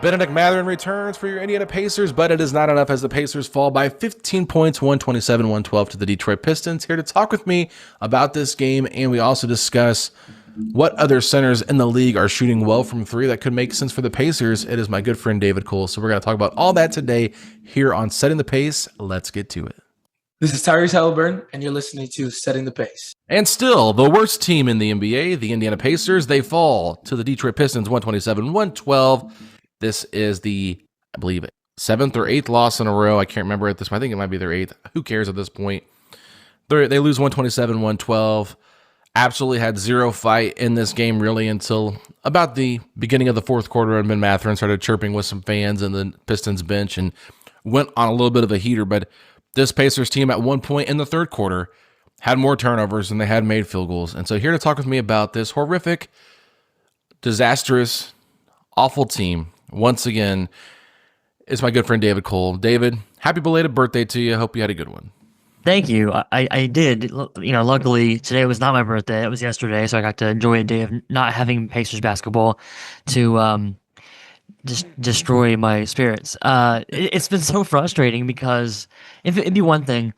Benedict Mathurin returns for your Indiana Pacers, but it is not enough as the Pacers fall by 15 points, 127-112 to the Detroit Pistons. Here to talk with me about this game, and we also discuss what other centers in the league are shooting well from three that could make sense for the Pacers. It is my good friend David Cole. So we're going to talk about all that today here on Setting the Pace. Let's get to it. This is Tyrese Halliburton, and you're listening to Setting the Pace. And still, the worst team in the NBA, the Indiana Pacers, they fall to the Detroit Pistons 127-112. This is the, I believe, 7th or 8th loss in a row. I can't remember at this point. I think it might be their 8th. Who cares at this point? They lose 127-112. Absolutely had zero fight in this game really until about the beginning of the fourth quarter, and Ben Mathurin started chirping with some fans in the Pistons bench and went on a little bit of a heater. But this Pacers team at one point in the third quarter had more turnovers than they had made field goals. And so here to talk with me about this horrific, disastrous, awful team once again is my good friend David Cole. David, happy belated birthday to you. Hope you had a good one. Thank you. I did. Luckily, today was not my birthday. It was yesterday, so I got to enjoy a day of not having Pacers basketball to just destroy my spirits. It's been so frustrating because if it'd be one thing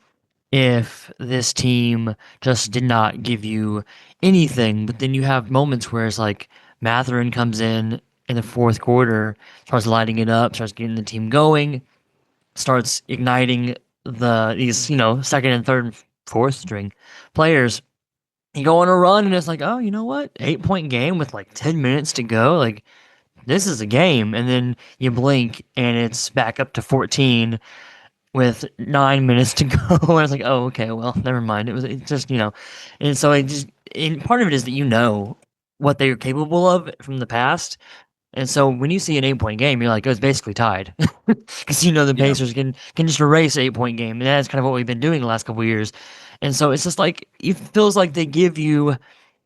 if this team just did not give you anything, but then you have moments where it's like Mathurin comes in the fourth quarter, starts lighting it up, starts getting the team going, starts igniting these second and third and fourth string players. You go on a run and it's like, oh, you know what? 8-point game with like 10 minutes to go. Like, this is a game. And then you blink and it's back up to 14 with 9 minutes to go. And I was like, oh, okay, well, never mind. It's just, and so and part of it is that what they're capable of from the past. And so when you see an 8-point game, you're like, oh, it's basically tied. Because the Pacers can just erase an 8-point game. And that's kind of what we've been doing the last couple of years. And so it's just like, it feels like they give you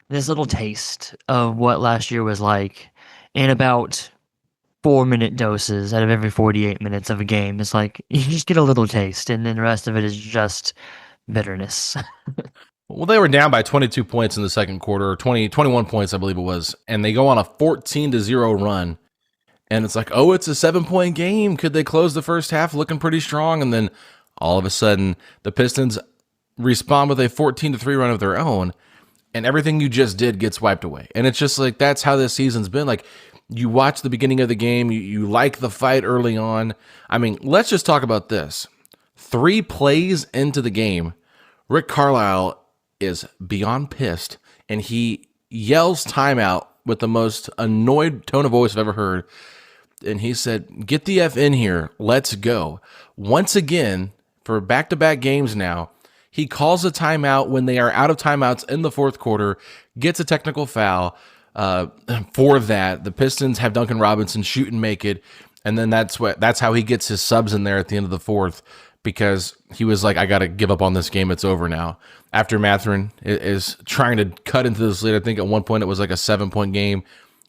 this little taste of what last year was like in about 4-minute doses out of every 48 minutes of a game. It's like, you just get a little taste, and then the rest of it is just bitterness. Well, they were down by 22 points in the second quarter, or 21 points, I believe it was, and they go on a 14-0 run. And it's like, oh, it's a 7-point game. Could they close the first half looking pretty strong? And then all of a sudden, the Pistons respond with a 14-3 run of their own, and everything you just did gets wiped away. And it's just like, that's how this season's been. Like, you watch the beginning of the game, you like the fight early on. I mean, let's just talk about this. 3 plays into the game, Rick Carlisle is beyond pissed, and he yells timeout with the most annoyed tone of voice I've ever heard. And he said, get the F in here. Let's go. Once again, for back-to-back games now, he calls a timeout when they are out of timeouts in the fourth quarter, gets a technical foul. For that, the Pistons have Duncan Robinson shoot and make it, and then that's how he gets his subs in there at the end of the fourth, because he was like, I got to give up on this game. It's over now. After Mathurin is trying to cut into this lead, I think at one point it was like a 7-point game.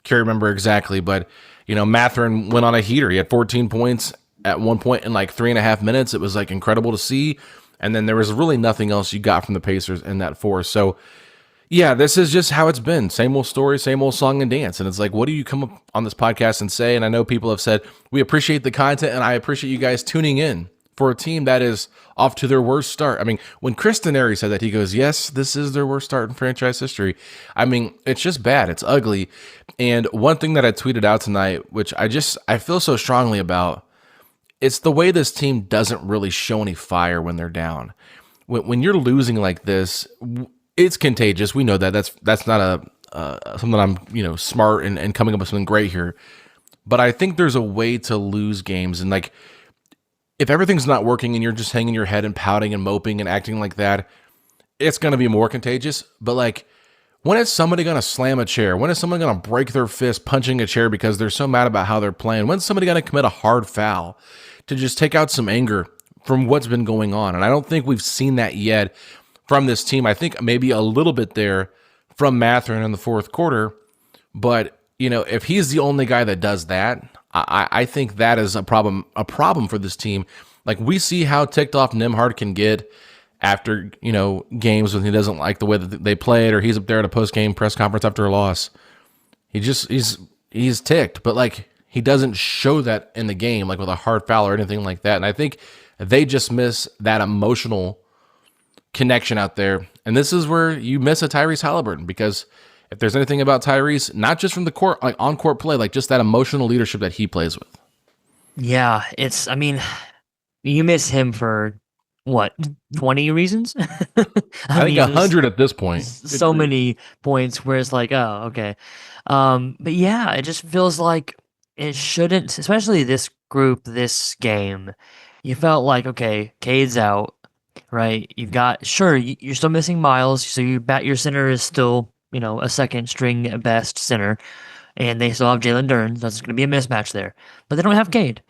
Can't remember exactly, but Mathurin went on a heater. He had 14 points at one point in like 3.5 minutes. It was like incredible to see. And then there was really nothing else you got from the Pacers in that fourth. So yeah, this is just how it's been. Same old story, same old song and dance. And it's like, what do you come up on this podcast and say? And I know people have said, we appreciate the content, and I appreciate you guys tuning in for a team that is off to their worst start. I mean, when Chris Denari said that, he goes, yes, this is their worst start in franchise history. I mean, it's just bad. It's ugly. And one thing that I tweeted out tonight, which I feel so strongly about, it's the way this team doesn't really show any fire when they're down. When you're losing like this, it's contagious. We know that. That's not something I'm smart and coming up with something great here. But I think there's a way to lose games, and like, if everything's not working and you're just hanging your head and pouting and moping and acting like that, it's going to be more contagious. But like, when is somebody going to slam a chair? When is someone going to break their fist punching a chair because they're so mad about how they're playing? When's somebody going to commit a hard foul to just take out some anger from what's been going on? And I don't think we've seen that yet from this team. I think maybe a little bit there from Mathurin in the fourth quarter. But, if he's the only guy that does that, I think that is a problem for this team. Like, we see how ticked off Nembhard can get after, games when he doesn't like the way that they played, or he's up there at a post-game press conference after a loss. He's ticked, but like, he doesn't show that in the game, like with a hard foul or anything like that. And I think they just miss that emotional connection out there. And this is where you miss a Tyrese Halliburton, because if there's anything about Tyrese, not just from the court, like on court play, like just that emotional leadership that he plays with. Yeah, I mean, you miss him for what, 20 reasons? I think 100 at this point. So many points where it's like, oh, okay. But yeah, it just feels like it shouldn't, especially this group, this game. You felt like, okay, Cade's out, right? You've got, sure, you're still missing Miles, so your center is still, a second string at best center, and they still have Jalen Duren, so that's going to be a mismatch there. But they don't have Cade.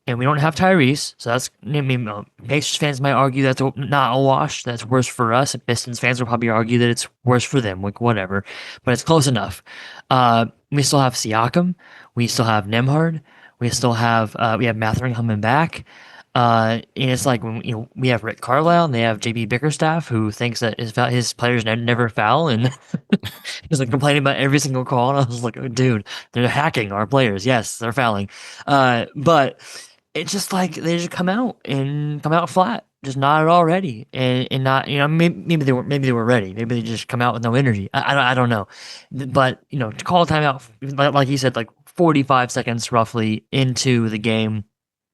And we don't have Tyrese, so that's. I mean, Pacers fans might argue that's not a wash. That's worse for us. And Pistons fans will probably argue that it's worse for them. Like whatever, but it's close enough. We still have Siakam. We still have Nembhard. We still have we have Mathurin coming back. And it's like when we have Rick Carlisle and they have JB Bickerstaff, who thinks that his players never foul, and he's like complaining about every single call. And I was like, oh, dude, they're hacking our players. Yes, they're fouling, but it's just like they just come out flat, just not at all ready, and not maybe they were ready, maybe they just come out with no energy. I don't know, but to call a timeout like you said, like 45 seconds roughly into the game,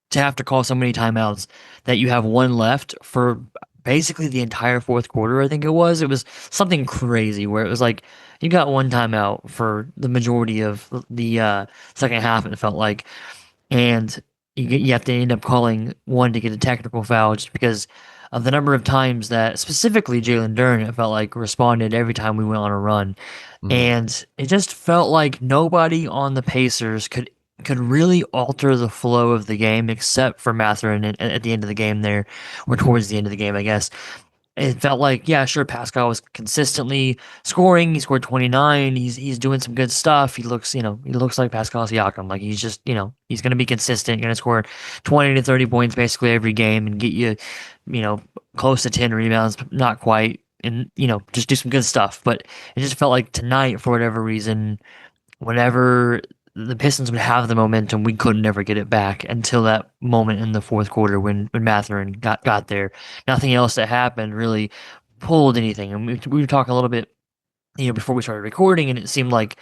to have to call so many timeouts that you have one left for basically the entire fourth quarter. I think it was something crazy where it was like you got one timeout for the majority of the second half, it felt like, and you have to end up calling one to get a technical foul just because of the number of times that specifically Jalen Duren, it felt like, responded every time we went on a run. And it just felt like nobody on the Pacers could really alter the flow of the game except for Mathurin at the end of the game there, or towards the end of the game, I guess. It felt like, yeah, sure, Pascal was consistently scoring. He scored 29. He's doing some good stuff. He looks like Pascal Siakam. Like he's just, he's going to be consistent, going to score 20 to 30 points basically every game and get you, close to 10 rebounds, not quite, and, just do some good stuff. But it just felt like tonight, for whatever reason, whenever the Pistons would have the momentum, we could never get it back until that moment in the fourth quarter when Mathurin got there. Nothing else that happened really pulled anything. And we were talking a little bit, before we started recording, and it seemed like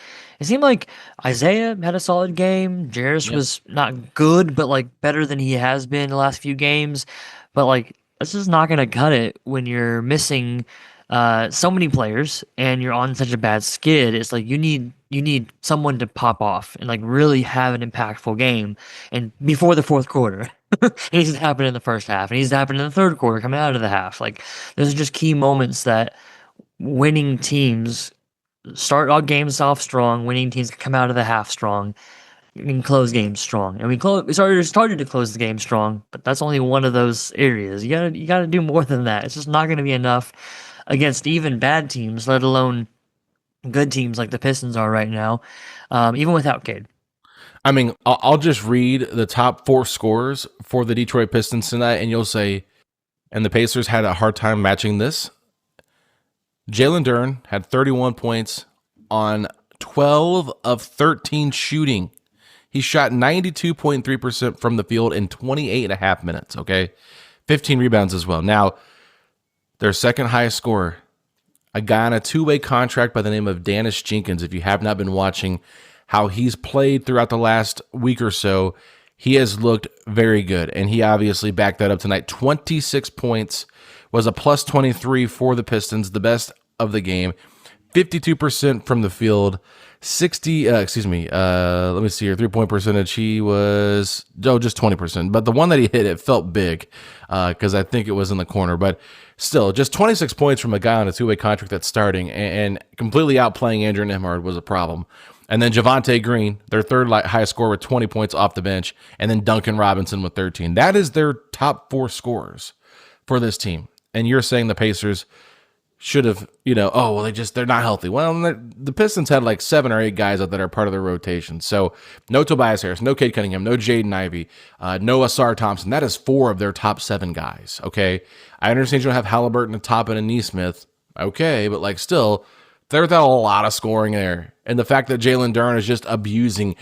Isaiah had a solid game. Jarris was not good, but like better than he has been the last few games. But like, that's just not going to cut it when you're missing so many players and you're on such a bad skid. It's like you need someone to pop off and like really have an impactful game, and before the fourth quarter. It needs to happen in the first half. It needs to happen in the third quarter coming out of the half. Like those are just key moments that winning teams start all games off strong. Winning teams come out of the half strong and close games strong. And we started to close the game strong, but that's only one of those areas. You gotta do more than that. It's just not going to be enough against even bad teams, let alone good teams like the Pistons are right now, even without Cade. I mean, I'll just read the top 4 scorers for the Detroit Pistons tonight, and you'll say, and the Pacers had a hard time matching this. Jalen Duren had 31 points on 12 of 13 shooting. He shot 92.3% from the field in 28 and a half minutes, okay? 15 rebounds as well. Now, their second highest scorer, a guy on a 2-way contract by the name of Danis Jenkins. If you have not been watching how he's played throughout the last week or so, he has looked very good, and he obviously backed that up tonight. 26 points, was a plus 23 for the Pistons, the best of the game. 52% from the field, let me see here, 3-point percentage, he was, just 20%. But the one that he hit, it felt big because I think it was in the corner. But still, just 26 points from a guy on a 2-way contract that's starting and completely outplaying Andrew Nembhard was a problem. And then Javonte Green, their third highest scorer with 20 points off the bench, and then Duncan Robinson with 13. That is their top 4 scorers for this team. And you're saying the Pacers should have, they're not healthy. Well, the Pistons had like 7 or 8 guys that are part of their rotation. So no Tobias Harris, no Cade Cunningham, no Jaden Ivey, no Asar Thompson. That is 4 of their top 7 guys, okay? I understand you don't have Halliburton, Toppin, and Nesmith, okay, but like still, they're without a lot of scoring there. And the fact that Jalen Duren is just abusing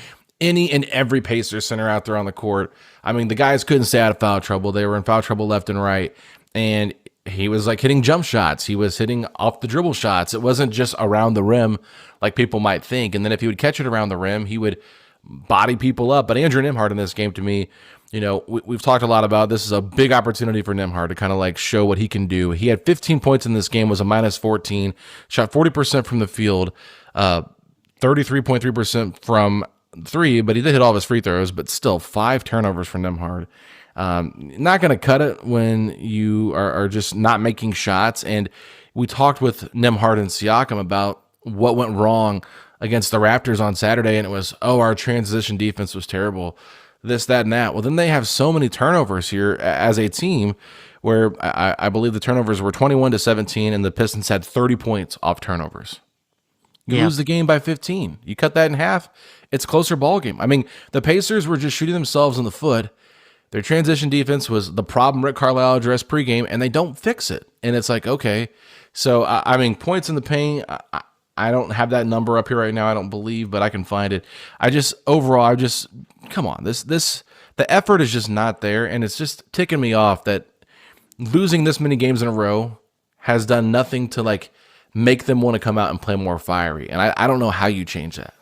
any and every Pacers center out there on the court. I mean, the guys couldn't stay out of foul trouble. They were in foul trouble left and right. And he was like hitting jump shots. He was hitting off the dribble shots. It wasn't just around the rim like people might think. And then if he would catch it around the rim, he would body people up. But Andrew Nembhard in this game, to me, you know, we've talked a lot about this is a big opportunity for Nembhard to kind of like show what he can do. He had 15 points in this game, was a minus 14, shot 40% from the field, 33.3% from three, but he did hit all of his free throws, but still 5 turnovers for Nembhard. Not going to cut it when you are just not making shots. And we talked with Nembhard and Siakam about what went wrong against the Raptors on Saturday, and it was, our transition defense was terrible, this, that, and that. Well, then they have so many turnovers here as a team where I believe the turnovers were 21-17, and the Pistons had 30 points off turnovers. You lose the game by 15. You cut that in half, it's a closer ball game. I mean, the Pacers were just shooting themselves in the foot. Their transition defense was the problem Rick Carlisle addressed pregame, and they don't fix it. And it's like, okay. So, I mean, points in the paint, I don't have that number up here right now, I don't believe, but I can find it. Come on, the effort is just not there, and it's just ticking me off that losing this many games in a row has done nothing to, like, make them want to come out and play more fiery. And I don't know how you change that.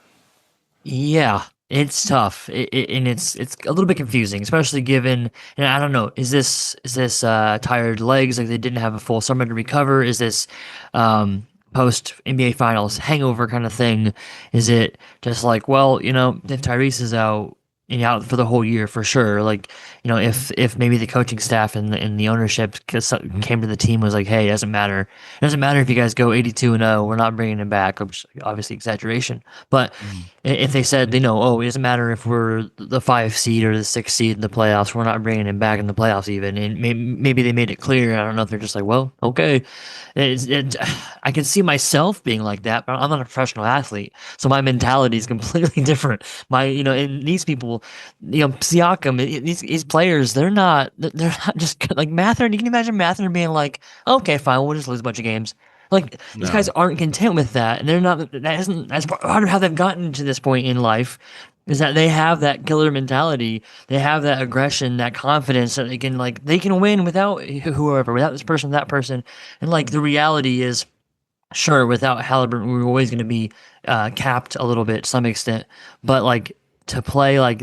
Yeah, it's tough, and it's a little bit confusing, especially given. And I don't know, is this tired legs, like they didn't have a full summer to recover? Is this post NBA Finals hangover kind of thing? Is it just like, well, you know, if Tyrese is out out for the whole year for sure, like, you know, if maybe the coaching staff and the ownership came to the team was like, hey, it doesn't matter if you guys go 82-0, we're not bringing him back, which obviously exaggeration, but if they said, it doesn't matter if we're the 5 seed or the 6 seed in the playoffs, we're not bringing him back in the playoffs even, and maybe they made it clear. I don't know if they're just like, well, okay. I can see myself being like that, but I'm not a professional athlete, so my mentality is completely different. And these people, Siakam, these players, they're not just like Mathurin. You can imagine Mathurin being like, okay, fine, we'll just lose a bunch of games. Like, these guys aren't content with that, and they're not. That isn't. That's part of how they've gotten to this point in life, is that they have that killer mentality. They have that aggression, that confidence that they can win without whoever, without this person, that person. And like, the reality is, sure, without Halliburton, we were always going to be capped a little bit to some extent. But like, to play like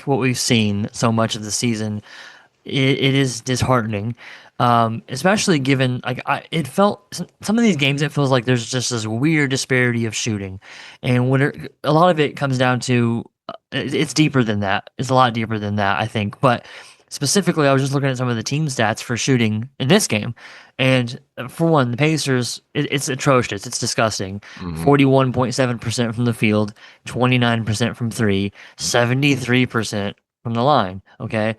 what we've seen so much of the season, it is disheartening. Especially given, it felt, some of these games, it feels like there's just this weird disparity of shooting, and a lot of it comes down to, it's deeper than that. It's a lot deeper than that, I think. But specifically, I was just looking at some of the team stats for shooting in this game, and for one, the Pacers, it's atrocious. It's disgusting. 41.7% from the field, 29% from three, 73% from the line. Okay,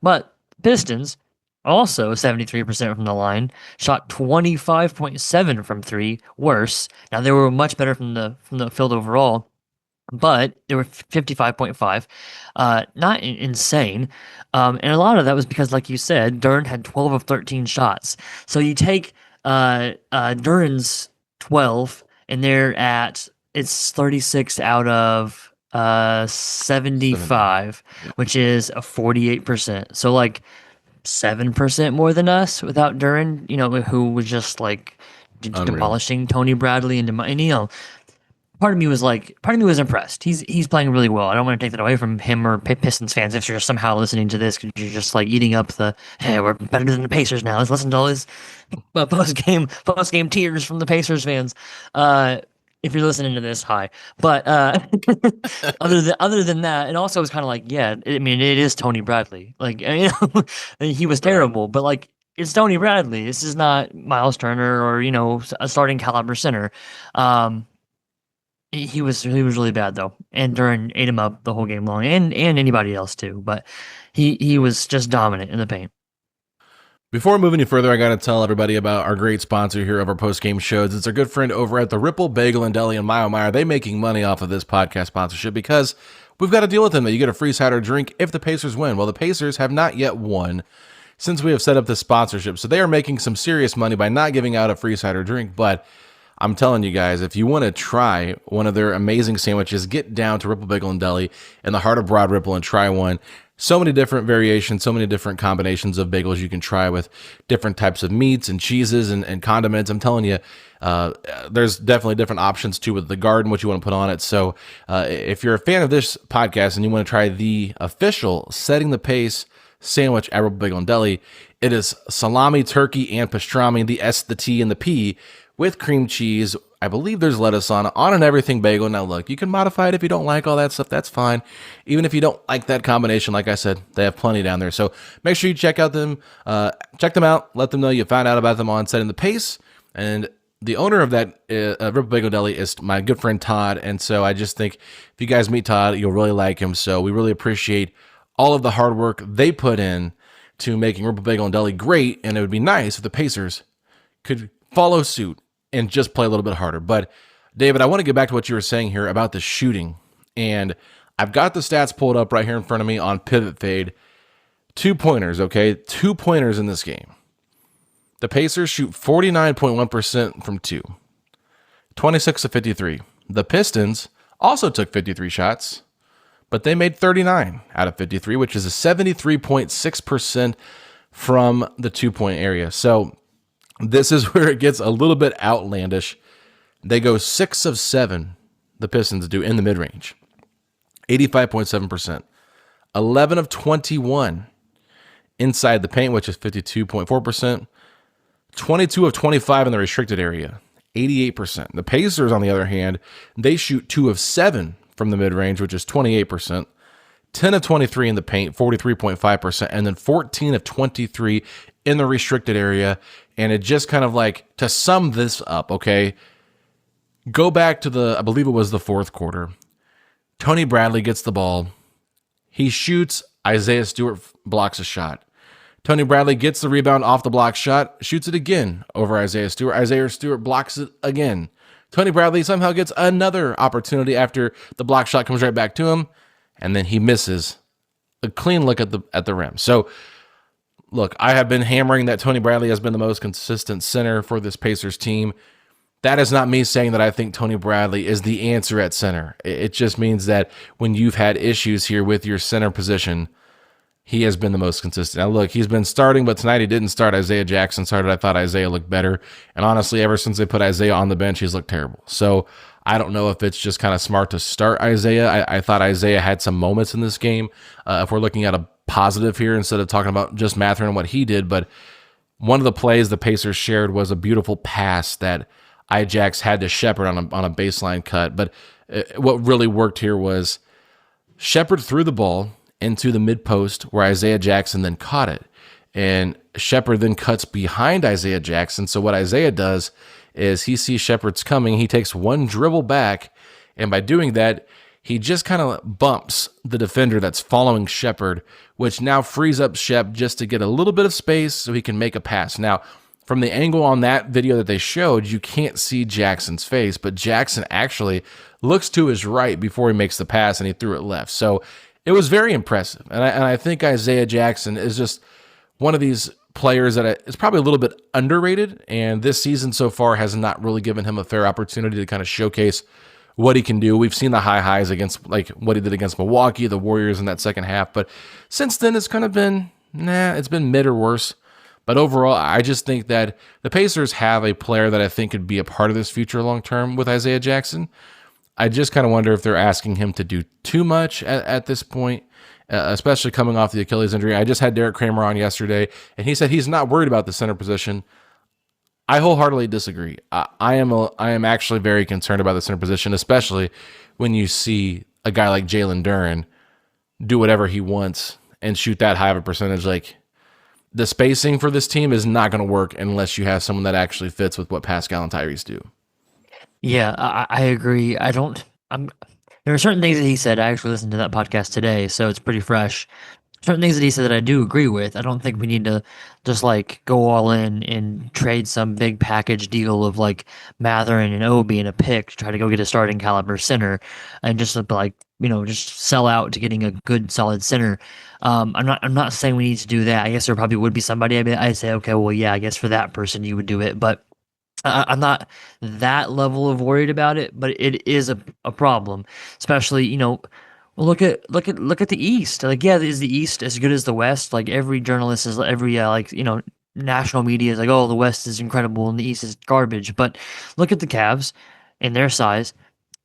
but Pistons, also 73% from the line, shot 25.7 from three, worse. Now, they were much better from the field overall, but they were 55.5. Not insane. And a lot of that was because, like you said, Duren had 12 of 13 shots. So you take Duren's 12, and it's 36 out of 75, which is a 48%. So like 7% more than us without Duren, who was just like demolishing Tony Bradley and part of me was impressed. He's playing really well. I don't want to take that away from him or Pistons fans if you're somehow listening to this, because you're just like eating up hey, we're better than the Pacers now. Let's listen to all this post game tears from the Pacers fans. If you're listening to this, hi. But other than that, and also it was kind of like, yeah, I mean, it is Tony Bradley. Like, he was terrible, but like, it's Tony Bradley. This is not Miles Turner or a starting caliber center. He was really bad though, and Duren ate him up the whole game long, and anybody else too. But he was just dominant in the paint. Before moving any further, I got to tell everybody about our great sponsor here of our post-game shows. It's our good friend over at the Ripple Bagel and Deli in Mile. They making money off of this podcast sponsorship because we've got a deal with them that you get a free cider drink if the Pacers win. Well, the Pacers have not yet won since we have set up this sponsorship, so they are making some serious money by not giving out a free cider drink. But I'm telling you guys, if you want to try one of their amazing sandwiches, get down to Ripple Bagel and Deli in the heart of Broad Ripple and try one. So many different variations, so many different combinations of bagels you can try with different types of meats and cheeses and condiments. I'm telling you, there's definitely different options too with the garden, what you want to put on it. So if you're a fan of this podcast and you want to try the official Setting the Pace sandwich at Ripple Bagel and Deli, it is salami, turkey, and pastrami, the S, the T, and the P, with cream cheese. I believe there's lettuce on an everything bagel. Now look, you can modify it if you don't like all that stuff. That's fine. Even if you don't like that combination, like I said, they have plenty down there. So make sure you check them out. Let them know you found out about them on Setting the Pace. And the owner of that Ripple Bagel Deli is my good friend Todd. And so I just think if you guys meet Todd, you'll really like him. So we really appreciate all of the hard work they put in to making Ripple Bagel and Deli great. And it would be nice if the Pacers could follow suit and just play a little bit harder. But David, I want to get back to what you were saying here about the shooting. And I've got the stats pulled up right here in front of me on Pivot Fade. 2-pointers, okay? 2-pointers in this game. The Pacers shoot 49.1% from 2. 26 to 53. The Pistons also took 53 shots, but they made 39 out of 53, which is a 73.6% from the 2-point area. So this is where it gets a little bit outlandish. They go 6 of 7, the Pistons do, in the mid-range. 85.7%. 11 of 21 inside the paint, which is 52.4%. 22 of 25 in the restricted area, 88%. The Pacers, on the other hand, they shoot 2 of 7 from the mid-range, which is 28%. 10 of 23 in the paint, 43.5%, and then 14 of 23 in the restricted area. And it just kind of like, to sum this up, okay, go back to I believe it was the fourth quarter. Tony Bradley gets the ball. He shoots. Isaiah Stewart blocks a shot. Tony Bradley gets the rebound off the block shot, shoots it again over Isaiah Stewart. Isaiah Stewart blocks it again. Tony Bradley somehow gets another opportunity after the block shot comes right back to him, and then he misses a clean look at the rim. So, look, I have been hammering that Tony Bradley has been the most consistent center for this Pacers team. That is not me saying that I think Tony Bradley is the answer at center. It just means that when you've had issues here with your center position, he has been the most consistent. Now, look, he's been starting, but tonight he didn't start. Isaiah Jackson started. I thought Isaiah looked better. And honestly, ever since they put Isaiah on the bench, he's looked terrible. So I don't know if it's just kind of smart to start Isaiah. I thought Isaiah had some moments in this game. If we're looking at a positive here instead of talking about just Mathurin and what he did. But one of the plays the Pacers shared was a beautiful pass that Ijax had to Shepherd on a baseline cut. But what really worked here was Shepherd threw the ball into the mid post where Isaiah Jackson then caught it. And Shepherd then cuts behind Isaiah Jackson. So what Isaiah does is he sees Shepherd's coming. He takes one dribble back. And by doing that, he just kind of bumps the defender that's following Shepherd, which now frees up Shep just to get a little bit of space so he can make a pass. Now, from the angle on that video that they showed, you can't see Jackson's face, but Jackson actually looks to his right before he makes the pass, and he threw it left. So it was very impressive. And I think Isaiah Jackson is just one of these players that is probably a little bit underrated, and this season so far has not really given him a fair opportunity to kind of showcase what he can do. We've seen the highs against like what he did against Milwaukee, the Warriors in that second half, but since then it's kind of been, it's been mid or worse. But overall, I just think that the Pacers have a player that I think could be a part of this future long-term with Isaiah Jackson. I just kind of wonder if they're asking him to do too much at this point, especially coming off the Achilles injury. I just had Derek Kramer on yesterday, and he said he's not worried about the center position. I wholeheartedly disagree. I am actually very concerned about the center position, especially when you see a guy like Jalen Duren do whatever he wants and shoot that high of a percentage. Like, the spacing for this team is not going to work unless you have someone that actually fits with what Pascal and Tyrese do. Yeah, I agree. There are certain things that he said. I actually listened to that podcast today, so it's pretty fresh. Certain things that he said that I do agree with. I don't think we need to just like go all in and trade some big package deal of like Mathurin and Obi and a pick to try to go get a starting caliber center and just like, just sell out to getting a good solid center. I'm not saying we need to do that. I guess there probably would be somebody I'd say, okay, well, yeah, I guess for that person you would do it, but I'm not that level of worried about it, but it is a problem, especially look at the East. Like, yeah, is the East as good as the West? Like every journalist is every national media is like, oh, the West is incredible and the East is garbage. But look at the Cavs and their size.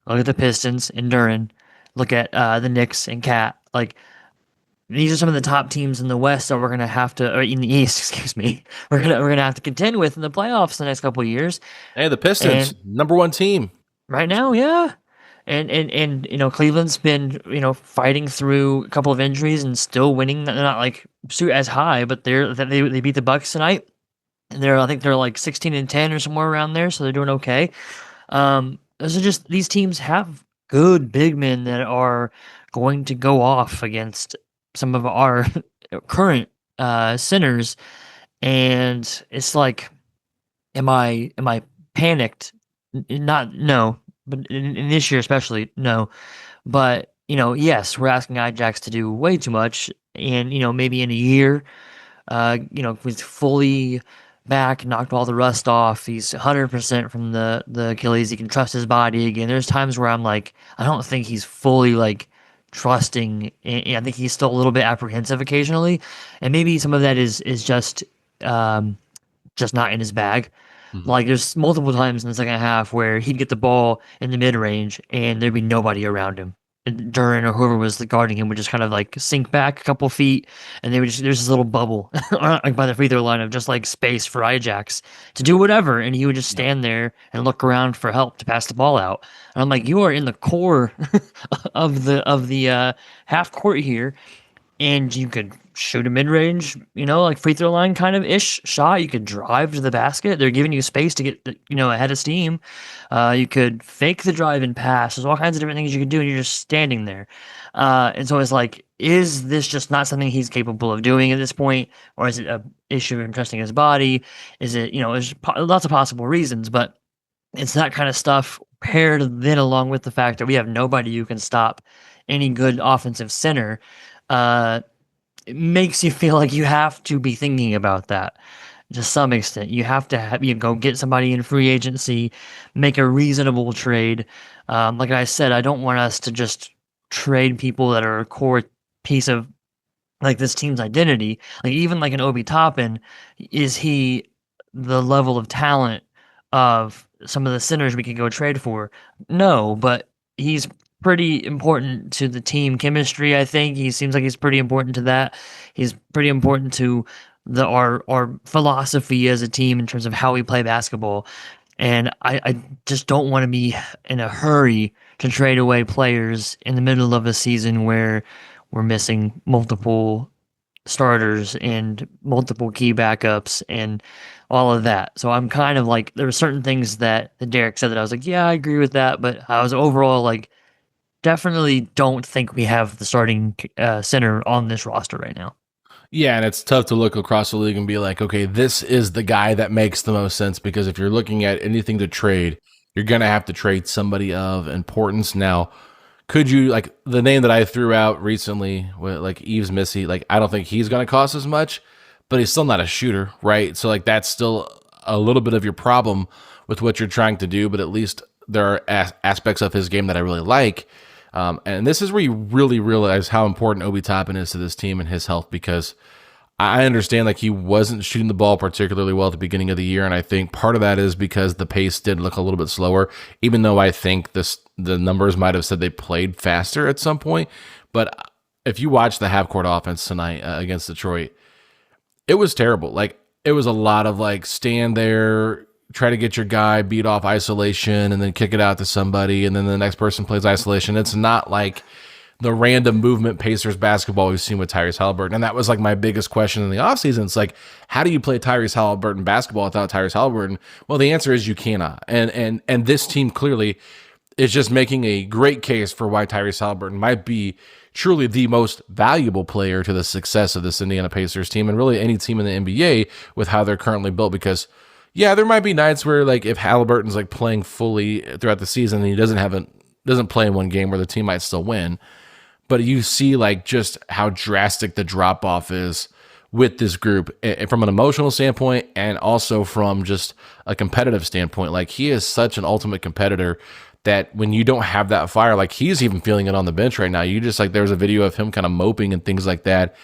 Look at the Pistons and Duran. Look at the Knicks and Cat. Like these are some of the top teams in the West that we're gonna have to, or in the East, excuse me, we're gonna have to contend with in the playoffs the next couple of years. Hey, the Pistons, And number one team. right now, yeah, and Cleveland's been fighting through a couple of injuries and still winning. They're not like as high, but they beat the Bucks tonight. And I think they're like 16-10 or somewhere around there, so they're doing okay. Those are just these teams have good big men that are going to go off against some of our current centers, and it's like, am I panicked? Not no, but in this year especially no. But yes, we're asking Ajax to do way too much, and maybe in a year with fully back, knocked all the rust off. He's 100% from the Achilles. He can trust his body again. There's times where I'm like, I don't think he's fully like trusting. And I think he's still a little bit apprehensive occasionally, and maybe some of that is just not in his bag. Mhm. Like there's multiple times in the second half where he'd get the ball in the mid range and there'd be nobody around him. And Duran or whoever was guarding him would just kind of like sink back a couple feet, and they would there's this little bubble like by the free throw line of just like space for Ajax to do whatever, and he would just Yeah. stand there and look around for help to pass the ball out. And I'm like, you are in the core of the half court here, and you could shoot a mid-range, like free throw line kind of ish shot. You could drive to the basket. They're giving you space to get, ahead of steam. You could fake the drive and pass. There's all kinds of different things you could do, and you're just standing there. And so it's like, is this just not something he's capable of doing at this point, or is it a issue of him trusting his body? Is it, there's lots of possible reasons, but it's that kind of stuff paired then along with the fact that we have nobody who can stop any good offensive center. Uh, it makes you feel like you have to be thinking about that to some extent. You have to go get somebody in free agency, make a reasonable trade. Like I said, I don't want us to just trade people that are a core piece of like this team's identity. Like even like an Obi Toppin, is he the level of talent of some of the centers we could go trade for? No, but he's pretty important to the team chemistry. I think he seems like he's pretty important to that. He's pretty important to our philosophy as a team in terms of how we play basketball. And I just don't want to be in a hurry to trade away players in the middle of a season where we're missing multiple starters and multiple key backups and all of that. So I'm kind of like, there were certain things that Derek said that I was like, yeah, I agree with that. But I was overall like, definitely don't think we have the starting center on this roster right now. Yeah, and it's tough to look across the league and be like, okay, this is the guy that makes the most sense, because if you're looking at anything to trade, you're going to have to trade somebody of importance. Now, could you, like the name that I threw out recently, like Yves Missy, like I don't think he's going to cost as much, but he's still not a shooter, right? So like that's still a little bit of your problem with what you're trying to do, but at least there are aspects of his game that I really like. And this is where you really realize how important Obi Toppin is to this team and his health, because I understand like he wasn't shooting the ball particularly well at the beginning of the year, and I think part of that is because the pace did look a little bit slower, even though I think the numbers might have said they played faster at some point. But if you watch the half-court offense tonight against Detroit, it was terrible. Like, it was a lot of like stand there, try to get your guy, beat off isolation, and then kick it out to somebody, and then the next person plays isolation. It's not like the random movement Pacers basketball we've seen with Tyrese Halliburton. And that was like my biggest question in the offseason. It's like, how do you play Tyrese Halliburton basketball without Tyrese Halliburton? Well, the answer is you cannot. And this team clearly is just making a great case for why Tyrese Halliburton might be truly the most valuable player to the success of this Indiana Pacers team, and really any team in the NBA with how they're currently built. Because yeah, there might be nights where like if Halliburton's like playing fully throughout the season and he doesn't play in one game where the team might still win. But you see like just how drastic the drop off is with this group from an emotional standpoint and also from just a competitive standpoint. Like, he is such an ultimate competitor that when you don't have that fire, like, he's even feeling it on the bench right now. You just, like, there's a video of him kind of moping and things like that.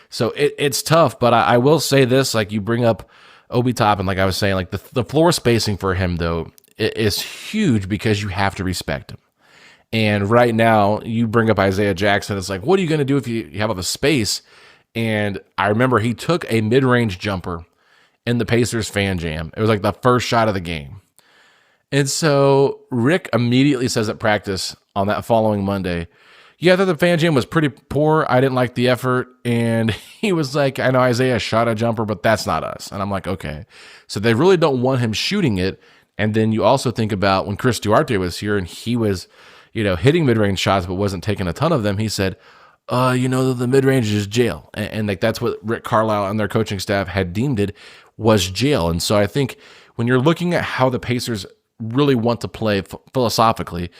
So it's tough, but I will say this, like, you bring up Obi Toppin, like I was saying, like, the floor spacing for him, though, is huge because you have to respect him. And right now, you bring up Isaiah Jackson. It's like, what are you going to do if you have all the space? And I remember he took a mid-range jumper in the Pacers fan jam. It was like the first shot of the game. And so Rick immediately says at practice on that following Monday, yeah, I thought the fan jam was pretty poor. I didn't like the effort. And he was like, I know Isaiah shot a jumper, but that's not us. And I'm like, okay. So they really don't want him shooting it. And then you also think about when Chris Duarte was here and he was, hitting mid-range shots but wasn't taking a ton of them. He said, the mid-range is jail. And like, that's what Rick Carlisle and their coaching staff had deemed it, was jail. And so I think when you're looking at how the Pacers really want to play philosophically,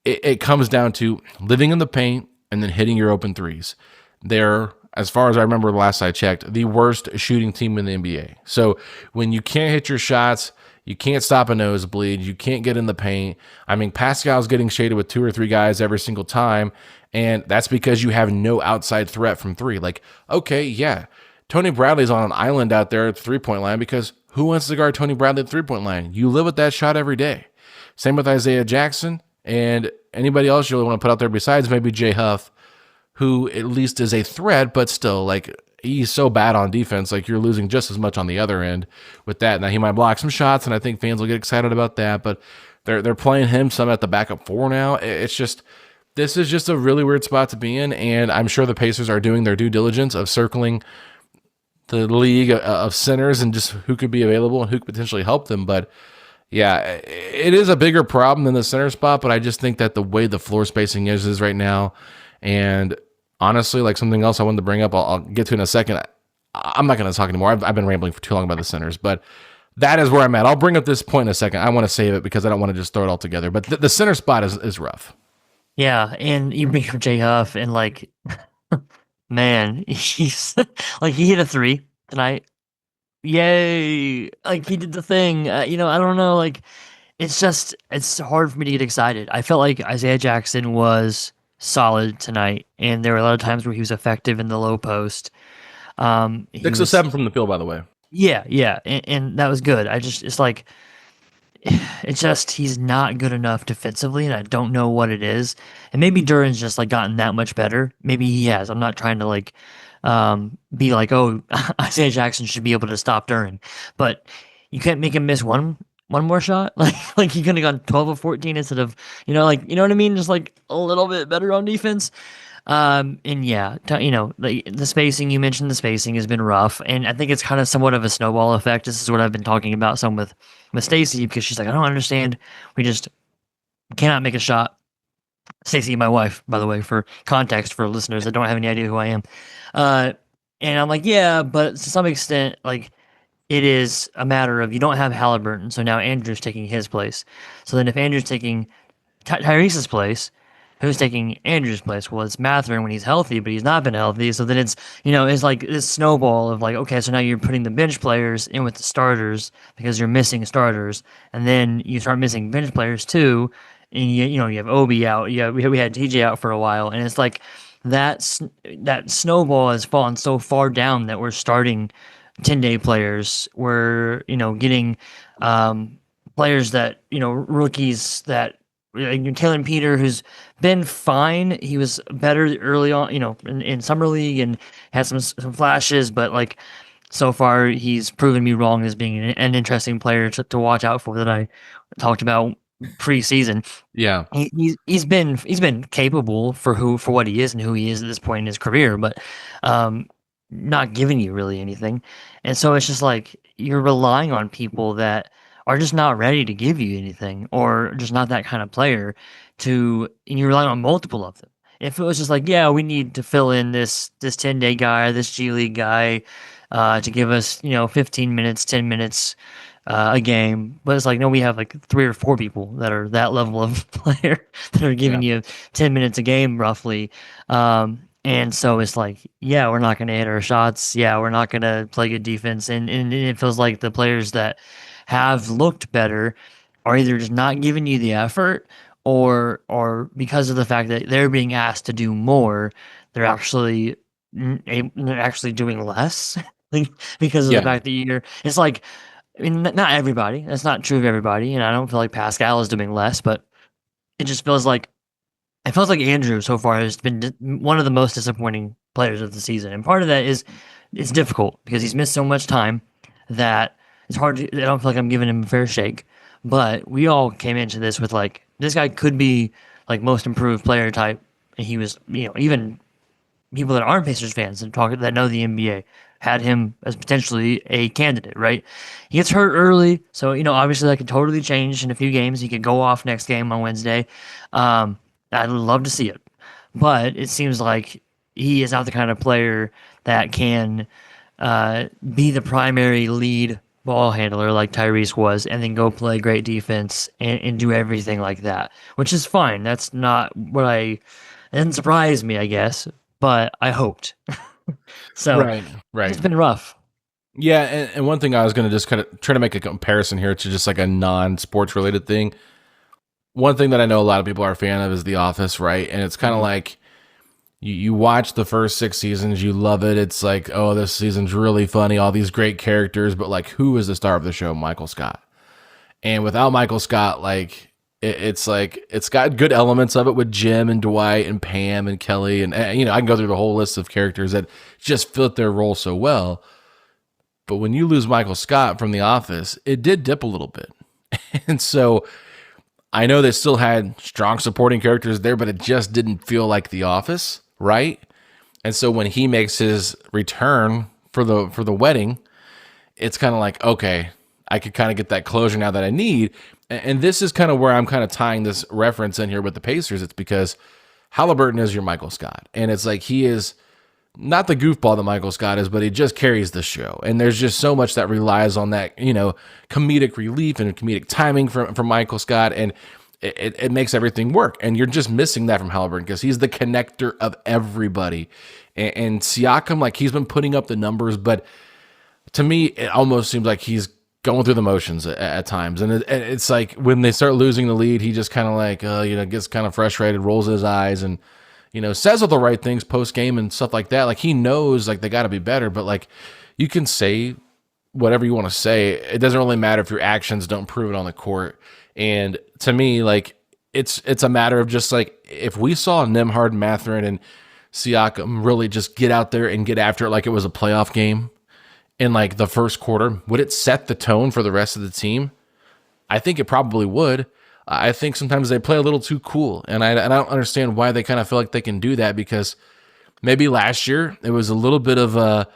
it comes down to living in the paint and then hitting your open threes. They're, as far as I remember last I checked, the worst shooting team in the NBA. So when you can't hit your shots, you can't stop a nosebleed, you can't get in the paint. I mean, Pascal's getting shaded with 2 or 3 guys every single time, and that's because you have no outside threat from 3. Like, okay, yeah, Tony Bradley's on an island out there at the three-point line because who wants to guard Tony Bradley at the three-point line? You live with that shot every day. Same with Isaiah Jackson and anybody else you really want to put out there besides maybe Jay Huff, who at least is a threat, but still, like, he's so bad on defense, like, you're losing just as much on the other end with that. Now, he might block some shots, and I think fans will get excited about that, but they're playing him some at the backup 4 now. This is just a really weird spot to be in, and I'm sure the Pacers are doing their due diligence of circling the league of centers and just who could be available and who could potentially help them. But yeah, it is a bigger problem than the center spot, but I just think that the way the floor spacing is right now, and honestly, like, something else I wanted to bring up, I'll get to in a second. I'm not going to talk anymore. I've been rambling for too long about the centers, but that is where I'm at. I'll bring up this point in a second. I want to save it because I don't want to just throw it all together. But the center spot is rough. Yeah, and you bring up Jay Huff, and like, man, he's like, he hit a 3 tonight. Yay! Like, he did the thing. I don't know. Like, it's hard for me to get excited. I felt like Isaiah Jackson was solid tonight, and there were a lot of times where he was effective in the low post. 6 of 7 from the field, by the way. Yeah, and that was good. He's not good enough defensively, and I don't know what it is. And maybe Duran's just like gotten that much better. Maybe he has. I'm not trying to be like, oh, Isaiah Jackson should be able to stop Duran, but you can't make him miss one more shot. Like he could have gone 12 of 14 instead of, you know what I mean? Just like a little bit better on defense. And yeah, the spacing, you mentioned the spacing has been rough, and I think it's kind of somewhat of a snowball effect. This is what I've been talking about some with Stacy, because she's like, I don't understand. We just cannot make a shot. Stacy, my wife, by the way, for context for listeners that don't have any idea who I am. And I'm like, yeah, but to some extent, like, it is a matter of you don't have Halliburton, so now Andrew's taking his place. So then if Andrew's taking Tyrese's place, who's taking Andrew's place? Well, it's Mathurin when he's healthy, but he's not been healthy. So then it's like this snowball of like, okay, so now you're putting the bench players in with the starters because you're missing starters, and then you start missing bench players too, and you have Obi out. Yeah, we had TJ out for a while, and it's like that snowball has fallen so far down that we're starting 10-day players. We're getting players that rookies that. Like Taylor Peter, who's been fine. He was better early on, in summer league and had some flashes, but like so far he's proven me wrong as being an interesting player to watch out for that I talked about preseason. Yeah, he's been capable for what he is and who he is at this point in his career, but not giving you really anything, and so it's just like you're relying on people that are just not ready to give you anything, or just not that kind of player and you rely on multiple of them. If it was just like, yeah, we need to fill in this 10-day guy, this G League guy, to give us, 15 minutes, 10 minutes a game. But it's like, no, we have like 3 or 4 people that are that level of player that are giving you 10 minutes a game roughly. And so it's like, yeah, we're not going to hit our shots. Yeah, we're not going to play good defense. And it feels like the players that have looked better are either just not giving you the effort, or because of the fact that they're being asked to do more, they're actually they're actually doing less. Like, because of the Yeah. fact that it's like, I mean, not everybody. That's not true of everybody. And I don't feel like Pascal is doing less, but it just feels like Andrew so far has been one of the most disappointing players of the season, and part of that is it's difficult because he's missed so much time that it's hard to. I don't feel like I'm giving him a fair shake, but we all came into this with like this guy could be like most improved player type, and he was, even people that aren't Pacers fans and talk that know the NBA had him as potentially a candidate, right? He gets hurt early, so obviously that could totally change in a few games. He could go off next game on Wednesday. I'd love to see it, but it seems like he is not the kind of player that can be the primary lead ball handler like Tyrese was, and then go play great defense and do everything like that, which is fine. That's not what it didn't surprise me, I guess, but I hoped. So Right. Right. it's been rough. Yeah, and one thing I was going to just kind of try to make a comparison here to just like a non-sports related thing. One thing that I know a lot of people are a fan of is The Office, right? And it's kind of like you watch the first 6 seasons, you love it. It's like, oh, this season's really funny, all these great characters, but like, who is the star of the show? Michael Scott. And without Michael Scott, like, it's like it's got good elements of it with Jim and Dwight and Pam and Kelly, and I can go through the whole list of characters that just fit their role so well. But when you lose Michael Scott from The Office, it did dip a little bit. And so I know they still had strong supporting characters there, but it just didn't feel like The Office, right? And so when he makes his return for the wedding, it's kind of like, okay, I could kind of get that closure now that I need. And this is kind of where I'm kind of tying this reference in here with the Pacers. It's because Halliburton is your Michael Scott. And it's like he is not the goofball that Michael Scott is, but he just carries the show. And there's just so much that relies on that, comedic relief and comedic timing from Michael Scott. And it makes everything work. And you're just missing that from Halliburton because he's the connector of everybody. And Siakam, like, he's been putting up the numbers, but to me, it almost seems like he's going through the motions at times. And it's like when they start losing the lead, he just kind of like, gets kind of frustrated, rolls his eyes, and says all the right things post game and stuff like that. Like, he knows like they got to be better, but like, you can say whatever you want to say. It doesn't really matter if your actions don't prove it on the court. And to me, like, it's a matter of just like, if we saw Nembhard, Mathurin, and Siakam really just get out there and get after it like it was a playoff game in like the first quarter, would it set the tone for the rest of the team? I think it probably would. I think sometimes they play a little too cool, and I don't understand why they kind of feel like they can do that, because maybe last year it was a little bit of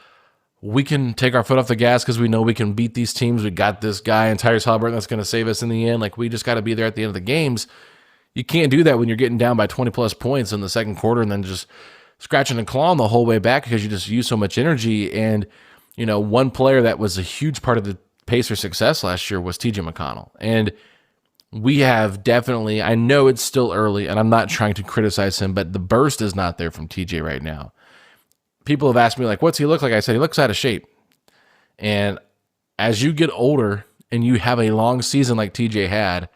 we can take our foot off the gas because we know we can beat these teams. We got this guy and Tyrese Halliburton that's going to save us in the end. Like, we just got to be there at the end of the games. You can't do that when you're getting down by 20 plus points in the second quarter and then just scratching and clawing the whole way back because you just use so much energy. And one player that was a huge part of the Pacers' success last year was TJ McConnell. And we have definitely, I know it's still early, and I'm not trying to criticize him, but the burst is not there from TJ right now. People have asked me, like, what's he look like? I said, he looks out of shape. And as you get older and you have a long season like TJ had,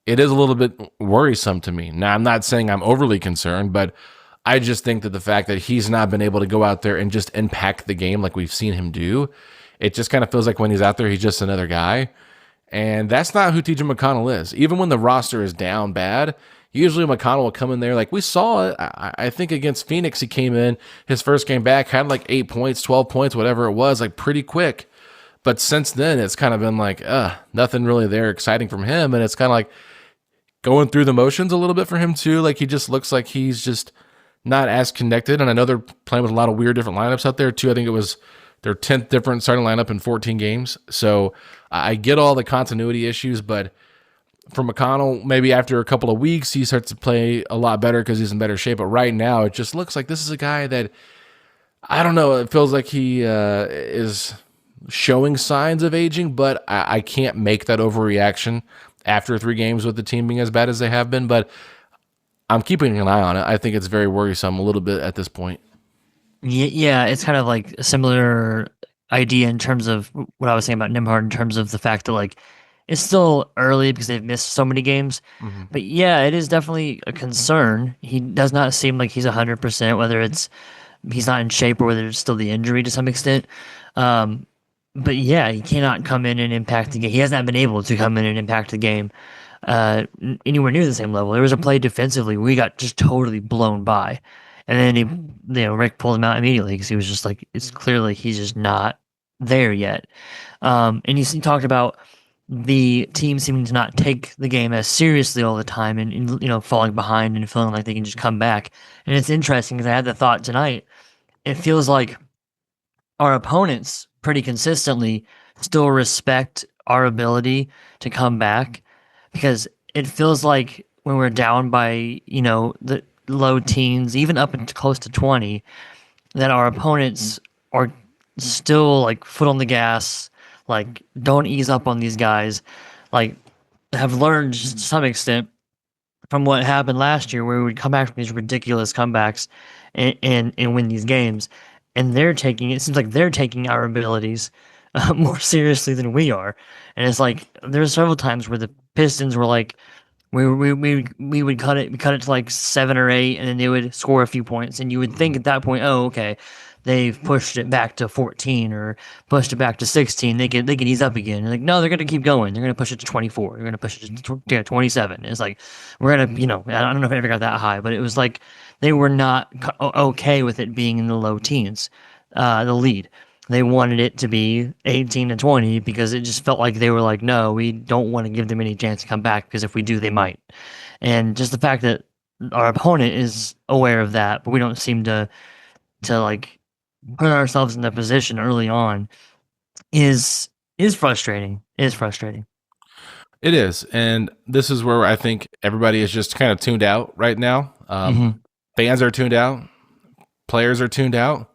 it is a little bit worrisome to me. Now, I'm not saying I'm overly concerned, but I just think that the fact that he's not been able to go out there and just impact the game like we've seen him do, it just kind of feels like when he's out there, he's just another guy. And that's not who TJ McConnell is. Even when the roster is down bad, usually McConnell will come in there. Like, we saw it. I think against Phoenix, he came in his first game back, had like 8 points, 12 points, whatever it was, like pretty quick. But since then, it's kind of been like, nothing really there exciting from him. And it's kind of like going through the motions a little bit for him too. Like, he just looks like he's just not as connected. And I know they're playing with a lot of weird different lineups out there too. I think it was their 10th different starting lineup in 14 games. So I get all the continuity issues, but for McConnell, maybe after a couple of weeks, he starts to play a lot better because he's in better shape. But right now, it just looks like this is a guy that, I don't know, it feels like he is showing signs of aging, but I can't make that overreaction after 3 games with the team being as bad as they have been. But I'm keeping an eye on it. I think it's very worrisome a little bit at this point. Yeah, it's kind of like a similar idea in terms of what I was saying about Nimhard in terms of the fact that like it's still early because they've missed so many games. Mm-hmm. But yeah, it is definitely a concern. He does not seem like he's 100%, whether it's he's not in shape or whether it's still the injury to some extent. Um, but yeah, he cannot come in and impact the game. He hasn't been able to come in and impact the game anywhere near the same level. There was a play defensively we got just totally blown by, and then Rick pulled him out immediately because he was just like, it's clearly he's just not there yet. And he talked about the team seeming to not take the game as seriously all the time, and falling behind and feeling like they can just come back. And it's interesting because I had the thought tonight. It feels like our opponents pretty consistently still respect our ability to come back because it feels like when we're down by, the low teens, even up into close to 20, that our opponents are still like foot on the gas, like don't ease up on these guys, like have learned to some extent from what happened last year where we would come back from these ridiculous comebacks and win these games. And it seems like they're taking our abilities more seriously than we are. And it's like, there's several times where the Pistons were like, we would cut it to like 7 or 8, and then they would score a few points. And you would think at that point, oh, okay, they've pushed it back to 14 or pushed it back to 16. They can ease up again. And like, no, they're going to keep going. They're going to push it to 24. They're going to push it to 27. And it's like, we're going to, I don't know if it ever got that high, but it was like they were not okay with it being in the low teens, the lead. They wanted it to be 18 to 20 because it just felt like they were like, no, we don't want to give them any chance to come back because if we do, they might. And just the fact that our opponent is aware of that, but we don't seem to like put ourselves in that position early on is frustrating. It is frustrating. It is. And this is where I think everybody is just kind of tuned out right now. Fans are tuned out. Players are tuned out.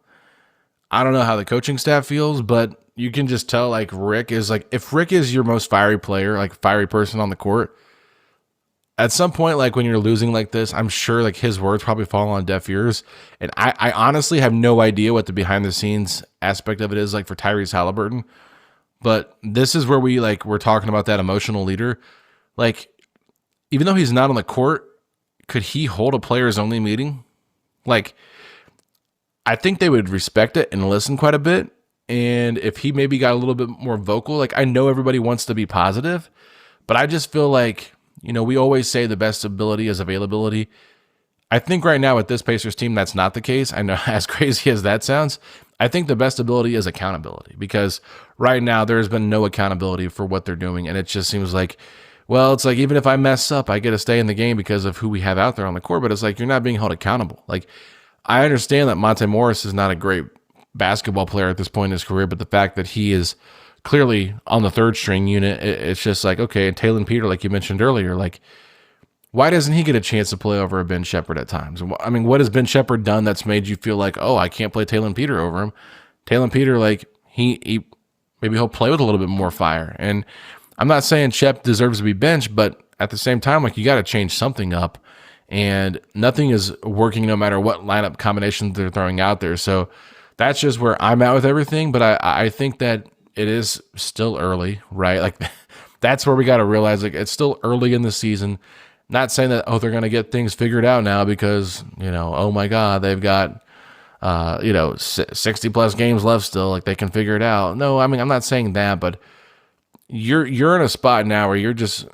I don't know how the coaching staff feels, but you can just tell like Rick is like, if Rick is your most fiery player, like fiery person on the court, at some point, like when you're losing like this, I'm sure like his words probably fall on deaf ears. And I honestly have no idea what the behind the scenes aspect of it is like for Tyrese Halliburton. But this is where we're talking about that emotional leader. Like, even though he's not on the court, could he hold a players only meeting? Like, I think they would respect it and listen quite a bit. And if he maybe got a little bit more vocal, like I know everybody wants to be positive, but I just feel like, we always say the best ability is availability. I think right now with this Pacers team, that's not the case. I know as crazy as that sounds, I think the best ability is accountability because right now there has been no accountability for what they're doing. And it just seems like, well, it's like, even if I mess up, I get to stay in the game because of who we have out there on the court, but it's like, you're not being held accountable. Like, I understand that Monte Morris is not a great basketball player at this point in his career, but the fact that he is clearly on the third string unit, it's just like, okay, and Taylor Peter, like you mentioned earlier, like, why doesn't he get a chance to play over a Ben Shepherd at times? I mean, what has Ben Shepherd done that's made you feel like, oh, I can't play Taylor Peter over him? Taylor Peter, like, he maybe he'll play with a little bit more fire. And I'm not saying Shep deserves to be benched, but at the same time, like, you got to change something up. And nothing is working no matter what lineup combinations they're throwing out there. So that's just where I'm at with everything. But I think that it is still early, right? Like, that's where we got to realize, like, it's still early in the season. Not saying that, they're going to get things figured out now because, oh my God, they've got, 60 plus games left still. Like, they can figure it out. No, I mean, I'm not saying that, but you're in a spot now where you're just,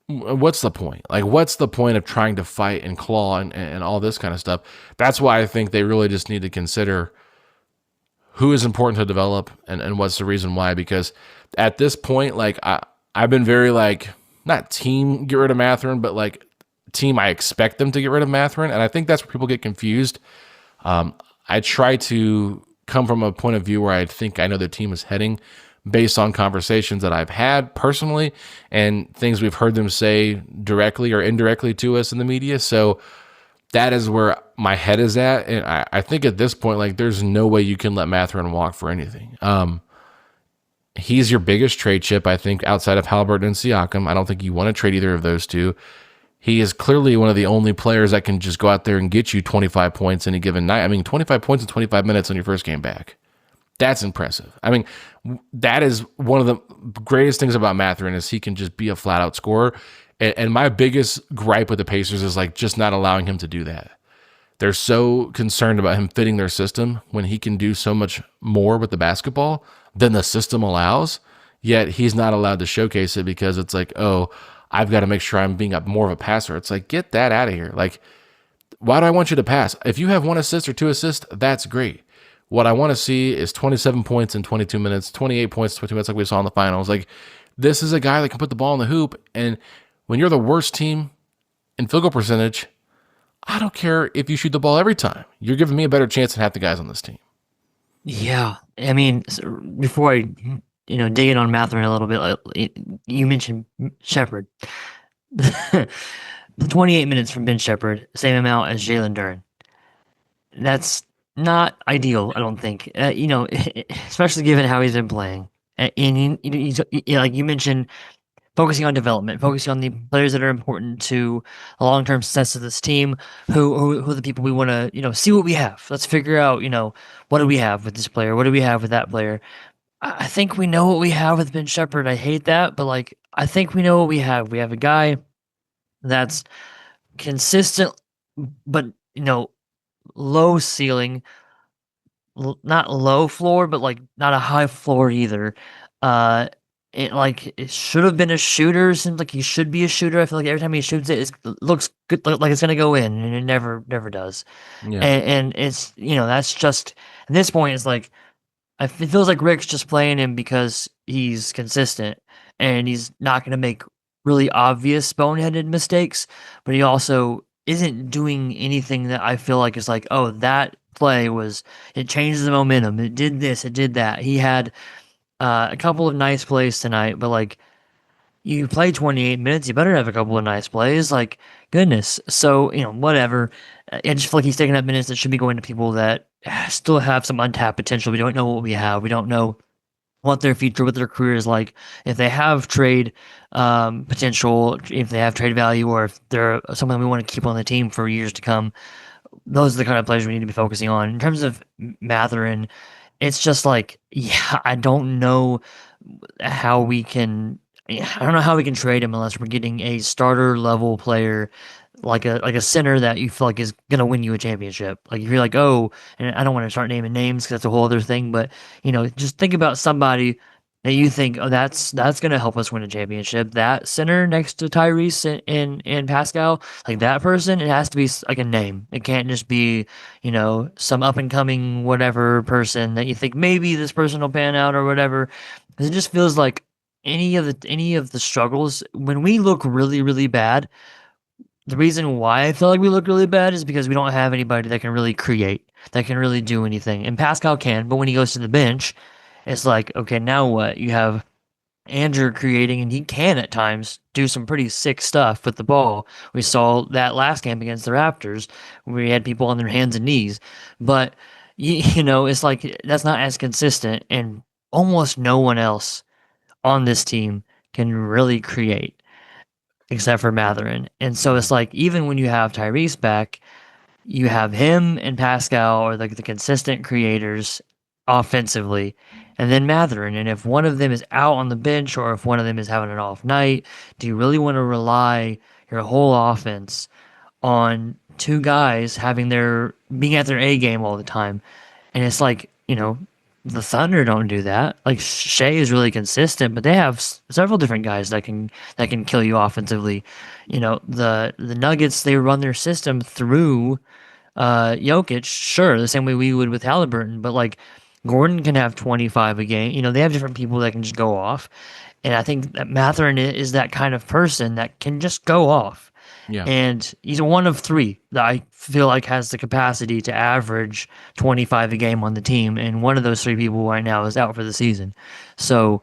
what's the point? Like, what's the point of trying to fight and claw and all this kind of stuff? That's why I think they really just need to consider who is important to develop and what's the reason why. Because at this point, like, I've been very, like, not team get rid of Mathurin, but like team I expect them to get rid of Mathurin. And I think that's where people get confused. I try to come from a point of view where I think I know the team is heading based on conversations that I've had personally and things we've heard them say directly or indirectly to us in the media. So that is where my head is at. And I think at this point, like, there's no way you can let Mathurin walk for anything. He's your biggest trade chip, I think, outside of Halliburton and Siakam. I don't think you want to trade either of those two. He is clearly one of the only players that can just go out there and get you 25 points any given night. I mean, 25 points in 25 minutes on your first game back. That's impressive. I mean, that is one of the greatest things about Mathurin is he can just be a flat out scorer. And my biggest gripe with the Pacers is like just not allowing him to do that. They're so concerned about him fitting their system when he can do so much more with the basketball than the system allows. Yet he's not allowed to showcase it because it's like, oh, I've got to make sure I'm being more of a passer. It's like, get that out of here. Like, why do I want you to pass? If you have 1 assist or 2 assists, that's great. What I want to see is 27 points in 22 minutes, 28 points in 22 minutes like we saw in the finals. Like, this is a guy that can put the ball in the hoop. And when you're the worst team in field goal percentage, I don't care if you shoot the ball every time. You're giving me a better chance than half the guys on this team. Yeah, I mean, before I, dig in on Mathurin a little bit, you mentioned Shepard. The 28 minutes from Ben Shepard, same amount as Jalen Duren. That's not ideal, I don't think. Especially given how he's been playing. And like you mentioned, focusing on development, focusing on the players that are important to the long-term success of this team, who are the people we want to, see what we have. Let's figure out, what do we have with this player? What do we have with that player? I think we know what we have with Ben Shepard. I hate that, but like, I think we know what we have. We have a guy that's consistent, but, low ceiling, not low floor, but like not a high floor either. It should have been a shooter. Seems like he should be a shooter. I feel like every time he shoots it, it looks good, like it's gonna go in, and it never does. Yeah. And it's that's just at this point it's like it feels like Rick's just playing him because he's consistent and he's not gonna make really obvious boneheaded mistakes, but he also isn't doing anything that I feel like is like, oh, that play it changed the momentum. It did this, it did that. He had a couple of nice plays tonight, but like you play 28 minutes, you better have a couple of nice plays. Like, goodness. So, whatever. I just feel like he's taking up minutes that should be going to people that still have some untapped potential. We don't know what we have. We don't know what their future, what their career is like. If they have trade potential, if they have trade value, or if they're someone we want to keep on the team for years to come. Those are the kind of players we need to be focusing on. In terms of Mathurin, it's just like, yeah, I don't know how we can. I don't know how we can trade him unless we're getting a starter level player, like a center that you feel like is gonna win you a championship. Like if you're like, oh, and I don't want to start naming names because that's a whole other thing, but just think about somebody that you think, oh, that's gonna help us win a championship. That center next to Tyrese and Pascal, like that person, it has to be like a name. It can't just be some up and coming whatever person that you think maybe this person will pan out or whatever. Because it just feels like any of the struggles when we look really really bad. The reason why I feel like we look really bad is because we don't have anybody that can really create, that can really do anything. And Pascal can, but when he goes to the bench, it's like, okay, now what? You have Andrew creating, and he can at times do some pretty sick stuff with the ball. We saw that last game against the Raptors, where we had people on their hands and knees. But, it's like that's not as consistent, and almost no one else on this team can really create except for Mathurin. And so it's like, even when you have Tyrese back, you have him and Pascal are like the consistent creators offensively, and then Mathurin. And if one of them is out on the bench or if one of them is having an off night, do you really want to rely your whole offense on two guys being at their A game all the time? And it's like, the Thunder don't do that. Like Shea is really consistent, but they have several different guys that can kill you offensively. The Nuggets, they run their system through Jokic, sure, the same way we would with Halliburton, but like Gordon can have 25 a game. They have different people that can just go off. And I think that Mathurin is that kind of person that can just go off. Yeah. And he's one of three that I feel like has the capacity to average 25 a game on the team. And one of those three people right now is out for the season. So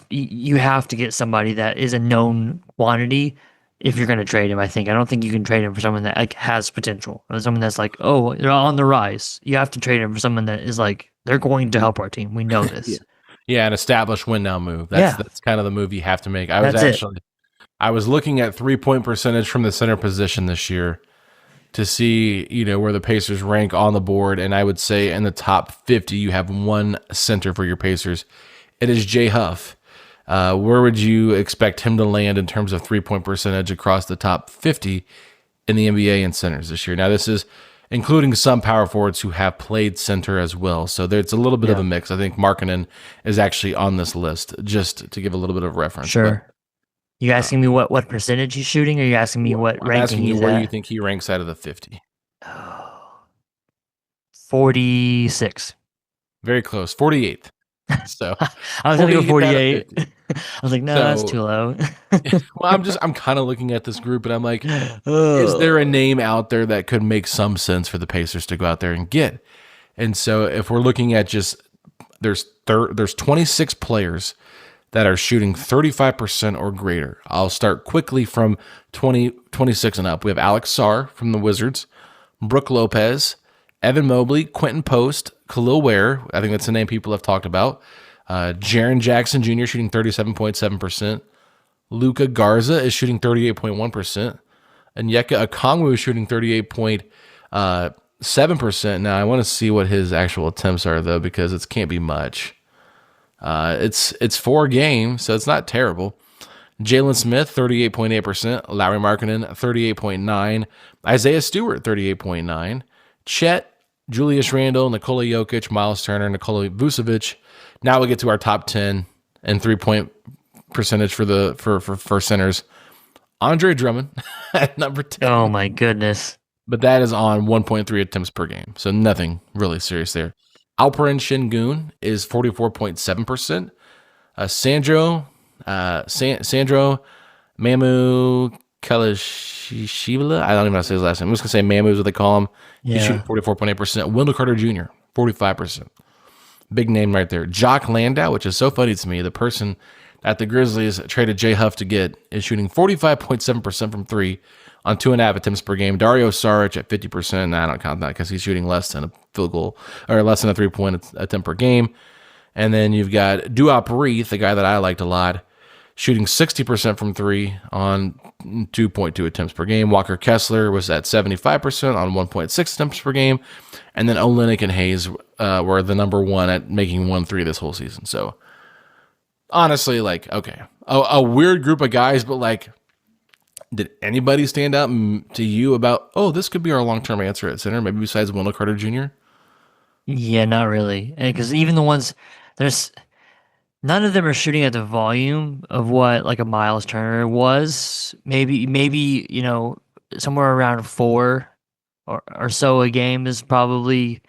you have to get somebody that is a known quantity if you're going to trade him, I think. I don't think you can trade him for someone that like has potential, or someone that's like, oh, they're on the rise. You have to trade him for someone that is like, they're going to help our team. We know this. Yeah, an established win now move. That's kind of the move you have to make. I was I was looking at 3-point percentage from the center position this year to see, where the Pacers rank on the board. And I would say in the top 50, you have one center for your Pacers. It is Jay Huff. Where would you expect him to land in terms of 3-point percentage across the top 50 in the NBA in centers this year? Now, this is including some power forwards who have played center as well. So there's a little bit of a mix. I think Markkanen is actually on this list, just to give a little bit of reference. Sure. But, you asking me what percentage he's shooting, or you asking me what ranking asking you he's where at? you think he ranks out of the 50. 46. Very close. 48th. So I was going to go 48. I was like, no, that's too low. Well, I'm kind of looking at this group and I'm like, is there a name out there that could make some sense for the Pacers to go out there and get? And so if we're looking at just, there's 26 players that are shooting 35% or greater. I'll start quickly from 26 and up. We have Alex Sarr from the Wizards, Brook Lopez, Evan Mobley, Quentin Post, Khalil Ware. I think that's a name people have talked about. Jaren Jackson Jr. shooting 37.7%. Luka Garza is shooting 38.1%. And Yeka Okongwu is shooting 38.7%. Now, I want to see what his actual attempts are, though, because it can't be much. It's 4 games, so it's not terrible. Jalen Smith, 38.8%. Lauri Markkanen, 38.9%. Isaiah Stewart, 38.9%. Chet, Julius Randle, Nikola Jokic, Miles Turner, Nikola Vucevic. Now we get to our top 10 and 3-point percentage for centers. Andre Drummond at number 10. Oh my goodness. But that is on 1.3 attempts per game. So nothing really serious there. Alperen Şengün is 44.7%. Sandro Mamu Kalashishvili, I don't even know how to say his last name. I'm just going to say Mamu is what they call him. Yeah. He's shooting 44.8%. Wendell Carter Jr., 45%. Big name right there. Jock Landau, which is so funny to me, the person that the Grizzlies traded Jay Huff to get, is shooting 45.7% from 3 on 2.5 attempts per game. Dario Saric at 50%. Nah, I don't count that because he's shooting less than a field goal or less than a 3-point attempt per game. And then you've got Duop Reith, the guy that I liked a lot, shooting 60% from 3 on 2.2 attempts per game. Walker Kessler was at 75% on 1.6 attempts per game. And then Olynyk and Hayes were the number 1 at making 1-3 this whole season. So honestly, like, okay, a weird group of guys, but like, did anybody stand out to you about, oh, this could be our long-term answer at center, maybe besides Wendell Carter Jr.? Yeah, not really. Because even the ones, none of them are shooting at the volume of what like a Miles Turner was. Maybe somewhere around 4 or so a game is probably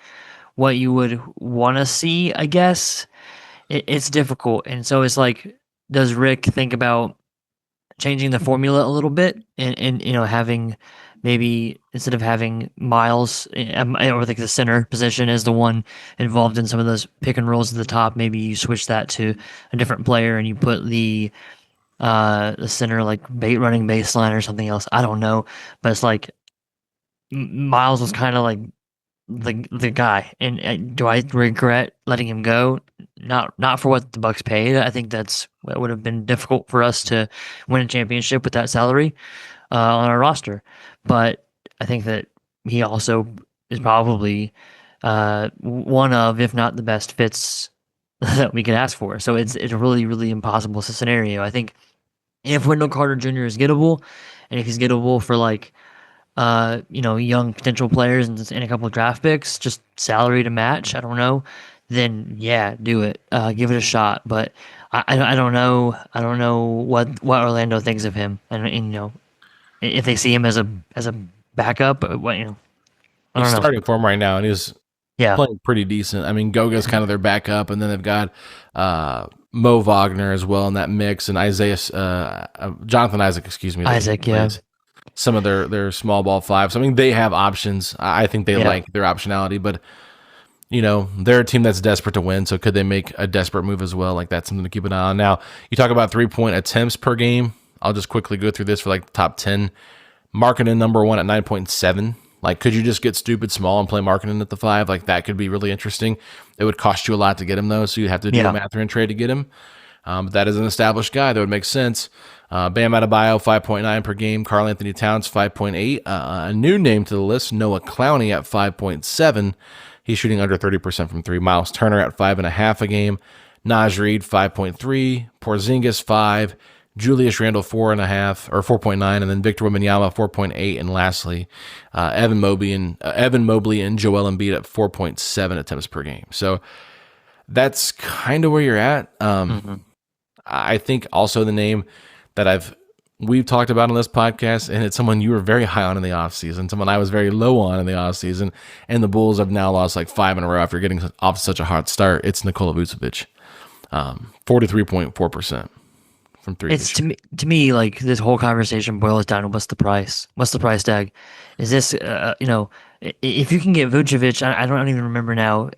what you would want to see, I guess. It's difficult. And so it's like, does Rick think about changing the formula a little bit and having maybe instead of having Miles or like the center position as the one involved in some of those pick and rolls at the top, maybe you switch that to a different player and you put the center like running baseline or something else. I don't know, but it's like Miles was kind of like the guy, and do I regret letting him go? Not for what the Bucks paid. I think it would have been difficult for us to win a championship with that salary on our roster. But I think that he also is probably one of, if not the best fits that we could ask for. So it's a really, really impossible scenario. I think if Wendell Carter Jr. is gettable, and if he's gettable for like young potential players and a couple of draft picks, just salary to match, I don't know, then yeah, do it. Give it a shot. But I don't know. I don't know what Orlando thinks of him, and if they see him as a backup, I don't He's know. starting for him right now, and he's playing pretty decent. I mean, Goga's kind of their backup, and then they've got Mo Wagner as well in that mix, and Jonathan Isaac, Isaac, yeah. Some of their small ball fives. I mean, they have options. I think they like their optionality, but they're a team that's desperate to win. So could they make a desperate move as well? Like that's something to keep an eye on. Now you talk about 3-point attempts per game. I'll just quickly go through this for like the top 10. Markkanen number 1 at 9.7. Like, could you just get stupid small and play Markkanen at the 5? Like that could be really interesting. It would cost you a lot to get him though, so you'd have to do a Mathurin trade to get him. But that is an established guy. That would make sense. Bam Adebayo, 5.9 per game. Karl Anthony Towns, 5.8. A new name to the list, Noah Clowney at 5.7. He's shooting under 30% from three. Miles Turner at 5.5 a game. Naj Reid, 5.3. Porzingis, 5. Julius Randle, 4.5 or 4.9, and then Victor Wembanyama, 4.8, and lastly, Evan Mobley and Joel Embiid at 4.7 attempts per game. So that's kind of where you're at. I think also the name that we've talked about on this podcast, and it's someone you were very high on in the offseason, someone I was very low on in the offseason, and the Bulls have now lost like 5 in a row after getting off such a hot start. It's Nikola Vucevic, 43.4%. From three. It's to me like this whole conversation boils down to what's the price? What's the price tag? Is this if you can get Vucevic, I don't even remember now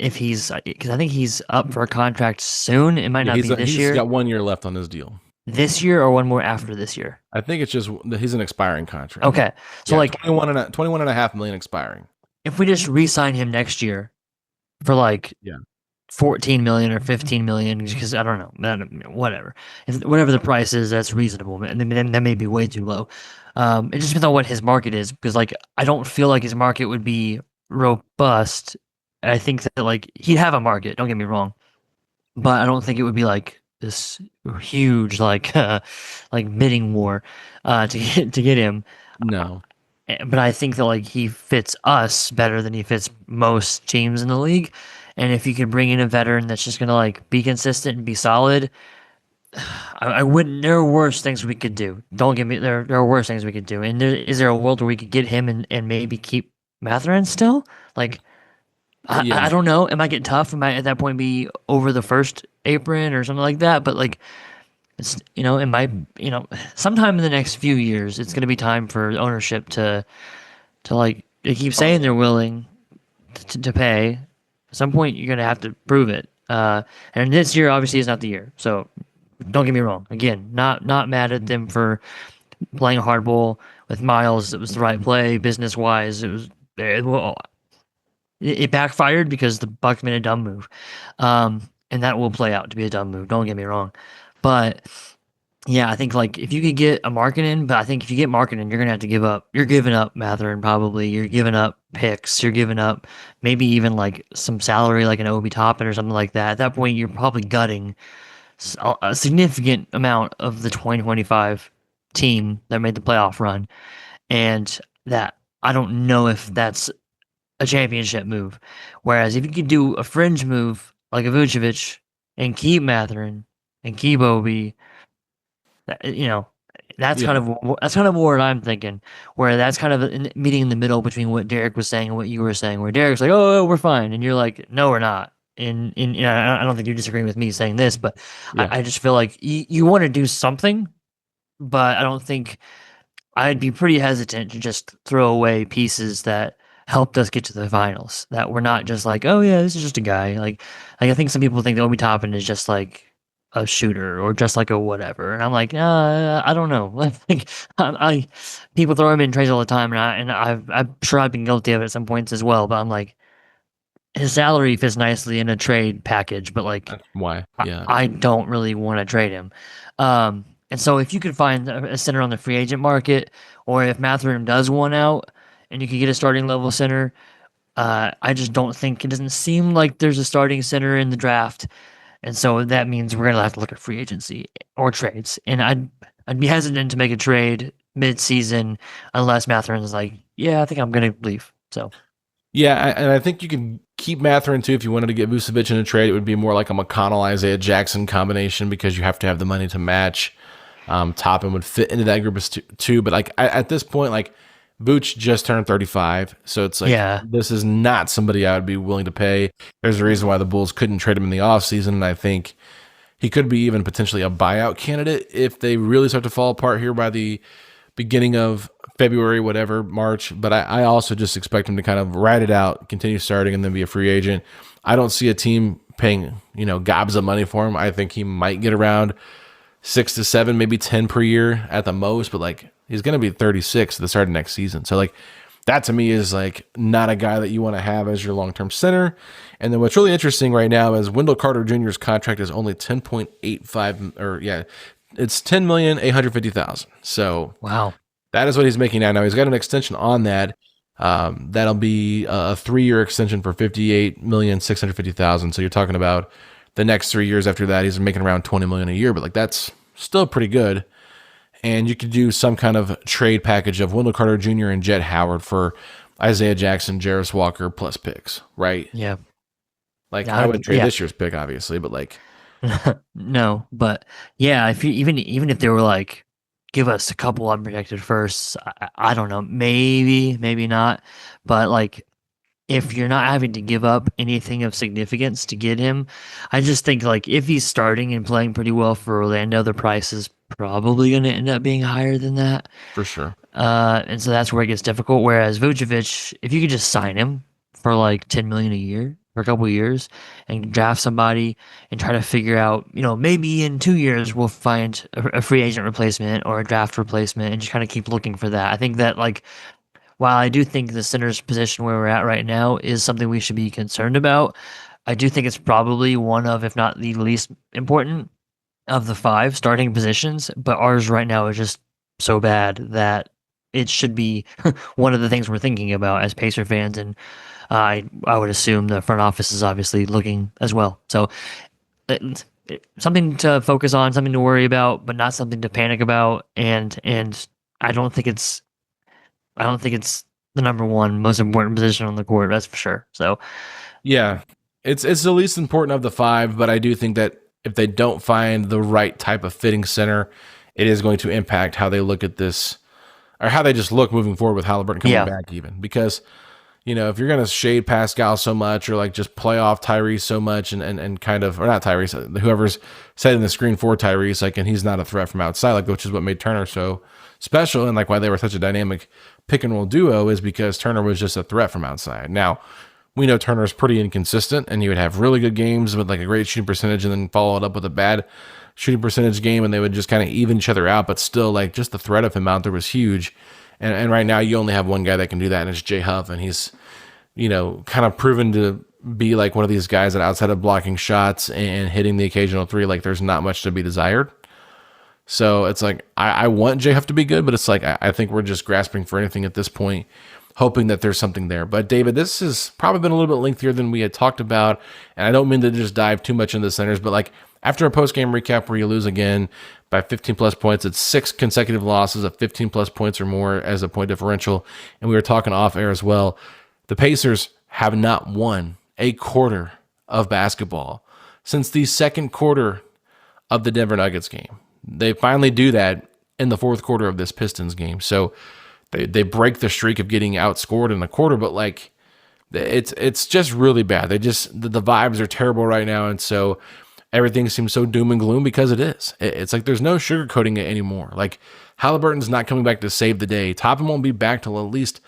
if he's, because I think he's up for a contract soon. It might not be this year. He's got 1 year left on his deal. This year or one more after this year? I think it's just he's an expiring contract. Okay, so like 21.5 million expiring. If we just re-sign him next year for like 14 million or 15 million, because I don't know, whatever. Whatever the price is, that's reasonable. And then that may be way too low. It just depends on what his market is, because like I don't feel like his market would be robust. I think that like he'd have a market. Don't get me wrong, but I don't think it would be like this huge like bidding war to get him. No. But I think that like he fits us better than he fits most teams in the league. And if you can bring in a veteran that's just gonna like be consistent and be solid, I wouldn't. There are worse things we could do. Don't get me. There are worse things we could do. And is there a world where we could get him and maybe keep Mathurin still? Like, I don't know. It might get tough. It might at that point be over the first apron or something like that. But like, it's it might sometime in the next few years, it's gonna be time for ownership to like they keep saying they're willing to pay. At some point, you're going to have to prove it. And this year, obviously, is not the year. So don't get me wrong. Again, not mad at them for playing hardball with Miles. It was the right play, business-wise. It backfired because the Bucks made a dumb move. And that will play out to be a dumb move. Don't get me wrong. But yeah, I think like if you could get a Markkanen, but I think if you get Markkanen, you're gonna have to give up. You're giving up Mathurin probably. You're giving up picks. You're giving up maybe even like some salary, like an Obi Toppin or something like that. At that point, you're probably gutting a significant amount of the 2025 team that made the playoff run, and that I don't know if that's a championship move. Whereas if you could do a fringe move like a Vucevic and keep Mathurin and keep Obi. That's kind of more what I'm thinking. Where that's kind of meeting in the middle between what Derek was saying and what you were saying. Where Derek's like, "Oh, we're fine," and you're like, "No, we're not." And I don't think you're disagreeing with me saying this, but I just feel like you want to do something, but I don't think I'd be pretty hesitant to just throw away pieces that helped us get to the finals. That we're not just like, "Oh yeah, this is just a guy." Like I think some people think that Obi Toppin is just like a shooter or just like a whatever, and I'm like, I don't know. Like, people throw him in trades all the time, and I'm sure I've been guilty of it at some points as well. But I'm like, his salary fits nicely in a trade package, but like, that's why? Yeah, I don't really want to trade him. And so if you could find a center on the free agent market, or if Mathurin does one out, and you could get a starting level center, I just don't think it doesn't seem like there's a starting center in the draft. And so that means we're gonna have to look at free agency or trades. And I'd be hesitant to make a trade mid-season unless Mathurin's like, yeah, I think I'm gonna leave. So yeah, and I think you can keep Mathurin too if you wanted to get Vucevic in a trade. It would be more like a McConnell Isaiah Jackson combination because you have to have the money to match. Toppin would fit into that group too, but like at this point, like Vooch just turned 35, so it's like this is not somebody I would be willing to pay. There's a reason why the Bulls couldn't trade him in the offseason, and I think he could be even potentially a buyout candidate if they really start to fall apart here by the beginning of February, whatever, March. But I also just expect him to kind of ride it out, continue starting, and then be a free agent. I don't see a team paying gobs of money for him. I think he might get around 6 to 7, maybe 10 per year at the most, but like he's going to be 36 at the start of next season. So like that to me is like not a guy that you want to have as your long-term center. And then what's really interesting right now is Wendell Carter Jr.'s contract is only 10.85 or it's 10,850,000. So Wow. that is what he's making now. Now he's got an extension on that. That'll be a 3-year extension for 58,650,000. So you're talking about the next 3 years after that, he's making around 20 million a year. But like that's still pretty good. And you could do some kind of trade package of Wendell Carter Jr. and Jet Howard for Isaiah Jackson, Jarris Walker plus picks, right? Yeah. Like Yeah, I wouldn't trade yeah. this year's pick, obviously, but like No, but yeah, if you even if they were like, give us a couple unprotected firsts, I don't know, maybe not, but like if you're not having to give up anything of significance to get him, I just think like if he's starting and playing pretty well for Orlando, the price is probably going to end up being higher than that. for sure. And so that's where it gets difficult. Whereas Vucevic, if you could just sign him for like 10 million a year for a couple of years and draft somebody and try to figure out, maybe in 2 years we'll find a free agent replacement or a draft replacement and just kind of keep looking for that. I think that like while I do think the center's position where we're at right now is something we should be concerned about, I do think it's probably one of, if not the least important of the 5 starting positions. But ours right now is just so bad that it should be one of the things we're thinking about as Pacer fans. And I would assume the front office is obviously looking as well. So something to focus on, something to worry about, but not something to panic about. And I don't think it's the number one most important position on the court. That's for sure. So, yeah, it's the least important of the 5, but I do think that if they don't find the right type of fitting center, it is going to impact how they look at this or how they just look moving forward with Halliburton coming back even. Because, if you're going to shade Pascal so much or like just play off Tyrese so much and kind of, or not Tyrese, whoever's setting the screen for Tyrese, like, and he's not a threat from outside, like, which is what made Turner so special and like why they were such a dynamic pick and roll duo is because Turner was just a threat from outside. Now, we know Turner's pretty inconsistent and he would have really good games with like a great shooting percentage and then follow it up with a bad shooting percentage game and they would just kind of even each other out. But still, like just the threat of him out there was huge. And right now you only have one guy that can do that, and it's Jay Huff. And he's, kind of proven to be like one of these guys that outside of blocking shots and hitting the occasional 3, like there's not much to be desired. So it's like, I want Jay Huff to be good, but it's like, I think we're just grasping for anything at this point, hoping that there's something there. But David, this has probably been a little bit lengthier than we had talked about. And I don't mean to just dive too much into the centers, but like after a post-game recap where you lose again by 15 plus points, it's 6 consecutive losses of 15 plus points or more as a point differential. And we were talking off air as well. The Pacers have not won a quarter of basketball since the second quarter of the Denver Nuggets game. They finally do that in the fourth quarter of this Pistons game. So they break the streak of getting outscored in a quarter, but like it's just really bad. The vibes are terrible right now, and so everything seems so doom and gloom because it is. It's like there's no sugarcoating it anymore. Like Halliburton's not coming back to save the day. Toppin won't be back till at least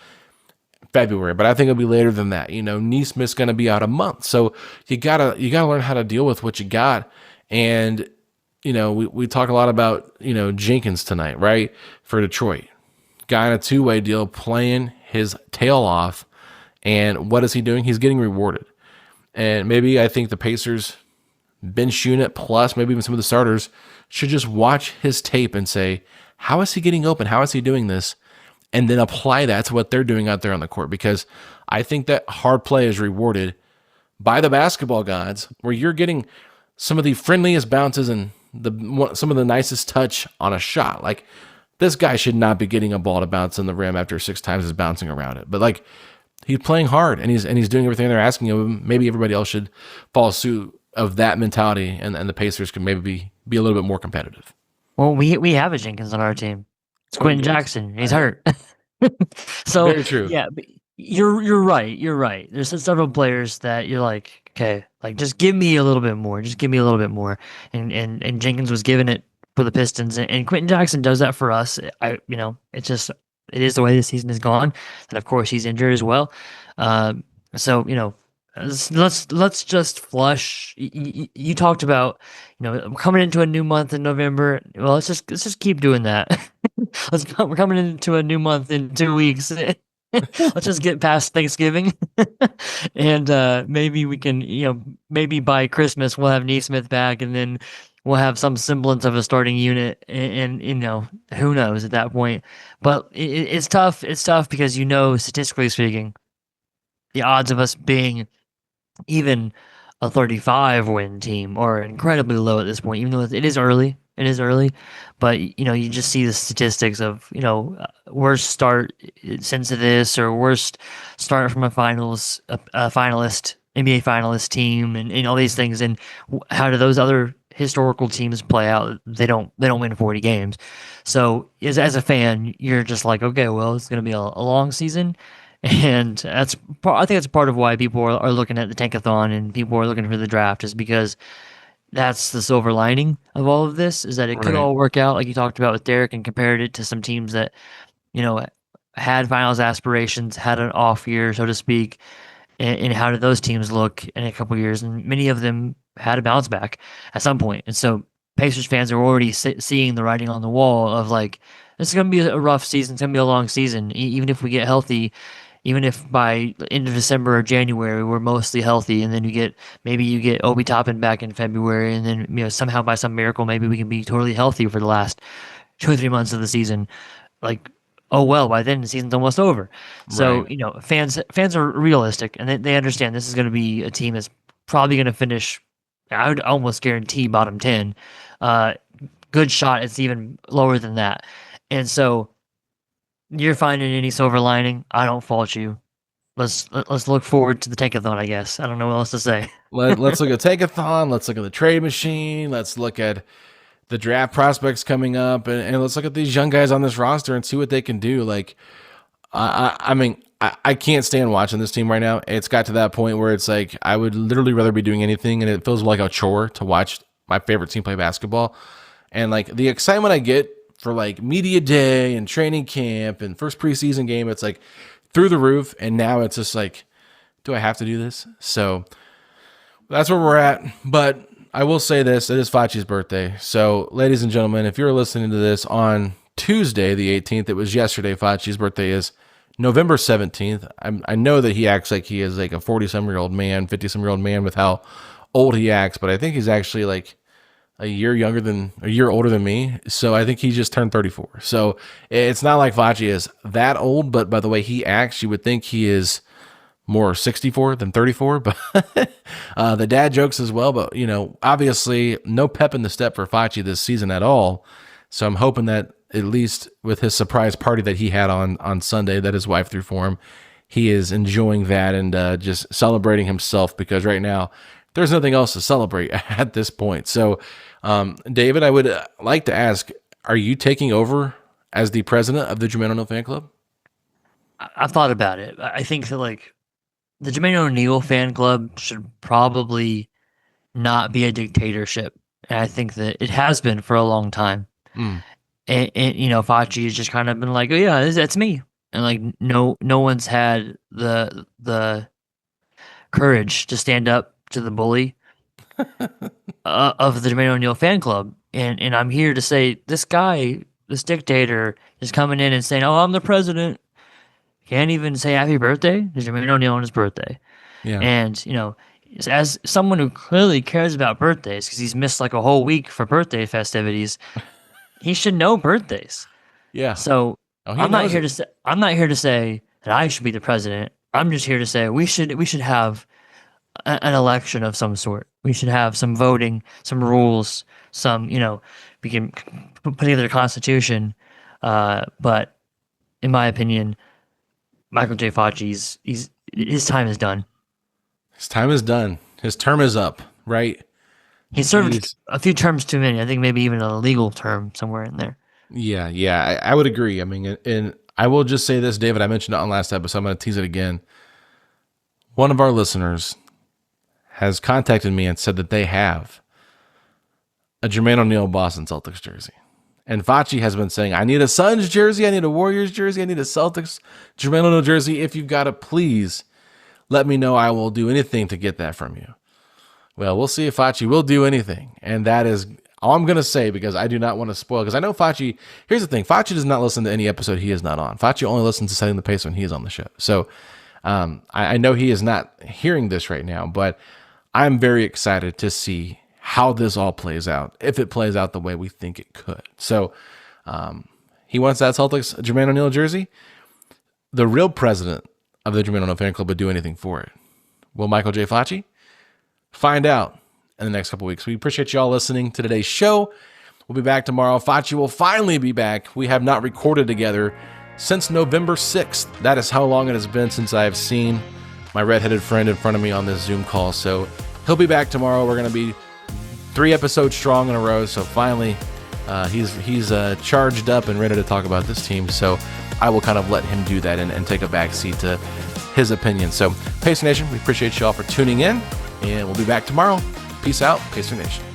February, but I think it'll be later than that. Neesmith's going to be out a month, so you gotta learn how to deal with what you got. And we talk a lot about Jenkins tonight, right, for Detroit, guy in a 2-way deal playing his tail off, and what is he doing? He's getting rewarded. And maybe I think the Pacers bench unit plus maybe even some of the starters should just watch his tape and say, how is he getting open? How is he doing this? And then apply that to what they're doing out there on the court, because I think that hard play is rewarded by the basketball gods, where you're getting some of the friendliest bounces and some of the nicest touch on a shot. Like this guy should not be getting a ball to bounce in the rim after 6 times is bouncing around it. But like he's playing hard and he's doing everything they're asking of him. Maybe everybody else should follow suit of that mentality, and the Pacers can maybe be a little bit more competitive. Well, we have a Jenkins on our team. It's Quentin Jackson. He's hurt. So very true. Yeah, but you're right. You're right. There's several players that you're like, okay, like just give me a little bit more. Just give me a little bit more. And Jenkins was giving it for the Pistons, and Quentin Jackson does that for us. It's just it is the way the season has gone, and of course he's injured as well. So let's just flush. You talked about coming into a new month in November. Well, let's just keep doing that. We're coming into a new month in 2 weeks. Let's just get past Thanksgiving, and maybe we can maybe by Christmas we'll have Neesmith back, and then we'll have some semblance of a starting unit, and who knows at that point. But it's tough. It's tough because statistically speaking, the odds of us being even a 35 win team are incredibly low at this point, even though it is early. It is early, but you just see the statistics of worst start since this, or worst start from a finalist, NBA finalist team, and all these things. And how do those other historical teams play out? They don't win 40 games. So as a fan, you're just like, okay, well, it's going to be a long season. And I think that's part of why people are looking at the tankathon and people are looking for the draft, is because that's the silver lining of all of this, is that it could Right. all work out, like you talked about with Derek, and compared it to some teams that, had finals aspirations, had an off year, so to speak. And how did those teams look in a couple years? And many of them had a bounce back at some point. And so Pacers fans are already seeing the writing on the wall of like, this is going to be a rough season. It's going to be a long season. Even if we get healthy, even if by end of December or January we're mostly healthy, and then maybe you get Obi Toppin back in February, and then somehow by some miracle maybe we can be totally healthy for the last 2 or 3 months of the season. Like, oh well, by then the season's almost over. So Right. fans are realistic, and they understand this is going to be a team that's probably going to finish. I would almost guarantee bottom 10. Good shot, it's even lower than that. And so you're finding any silver lining. I don't fault you. Let's look forward to the tankathon, I guess. I don't know what else to say. Let's look at Tankathon. Let's look at the trade machine. Let's look at the draft prospects coming up, and let's look at these young guys on this roster and see what they can do. Like, I mean, I can't stand watching this team right now. It's got to that point where it's like I would literally rather be doing anything, and it feels like a chore to watch my favorite team play basketball. And like the excitement I get for like media day and training camp and first preseason game, it's like through the roof. And now it's just like, do I have to do this? So that's where we're at. But I will say this, it is Fachi's birthday. So ladies and gentlemen, if you're listening to this on Tuesday, the 18th, it was yesterday. Fachi's birthday is November 17th. I know that he acts like he is like a 40-some-year-old man, 50-some-year-old man with how old he acts, but I think he's actually like a year older than me. So I think he just turned 34. So it's not like Fachi is that old, but by the way he acts, you would think he is more 64 than 34. But the dad jokes as well. But, obviously no pep in the step for Fachi this season at all. So I'm hoping that at least with his surprise party that he had on Sunday that his wife threw for him, he is enjoying that and just celebrating himself, because right now there's nothing else to celebrate at this point. So, David, I would like to ask, are you taking over as the president of the Jermaine O'Neal fan club? I've thought about it. I think that like the Jermaine O'Neal fan club should probably not be a dictatorship. And I think that it has been for a long time. Mm. And Fachi has just kind of been like, oh yeah, that's me. And like no one's had the courage to stand up to the bully of the Jermaine O'Neal fan club. And I'm here to say this guy, this dictator, is coming in and saying, oh, I'm the president. Can't even say happy birthday to Jermaine O'Neal on his birthday. Yeah. And, as someone who clearly cares about birthdays, because he's missed like a whole week for birthday festivities, he should know birthdays. Yeah. So I'm not here it. to say that I should be the president. I'm just here to say we should have an election of some sort. We should have some voting, some rules, we can put together a constitution. But in my opinion, Michael J. Fachi's his time is done. His time is done. His term is up, right? He served a few terms too many. I think maybe even a legal term somewhere in there. Yeah, I would agree. I mean, and I will just say this, David, I mentioned it on last episode. I'm going to tease it again. One of our listeners has contacted me and said that they have a Jermaine O'Neal Boston Celtics jersey. And Fachi has been saying, I need a Suns jersey, I need a Warriors jersey, I need a Celtics Jermaine O'Neal jersey. If you've got it, please let me know. I will do anything to get that from you. Well, we'll see if Fachi will do anything. And that is all I'm going to say, because I do not want to spoil. Because I know Fachi, here's the thing, Fachi does not listen to any episode he is not on. Fachi only listens to Setting the Pace when he is on the show. So I know he is not hearing this right now, but I'm very excited to see how this all plays out, if it plays out the way we think it could. So he wants that Celtics Jermaine O'Neal jersey. The real president of the Jermaine O'Neal fan club would do anything for it. Will Michael J. Facci? Find out in the next couple weeks. We appreciate you all listening to today's show. We'll be back tomorrow. Facci will finally be back. We have not recorded together since November 6th. That is how long it has been since I have seen my redheaded friend in front of me on this Zoom call. So he'll be back tomorrow. We're going to be 3 episodes strong in a row. So finally, he's charged up and ready to talk about this team. So I will kind of let him do that and take a back seat to his opinion. So Pacer Nation, we appreciate you all for tuning in, and we'll be back tomorrow. Peace out, Pacer Nation.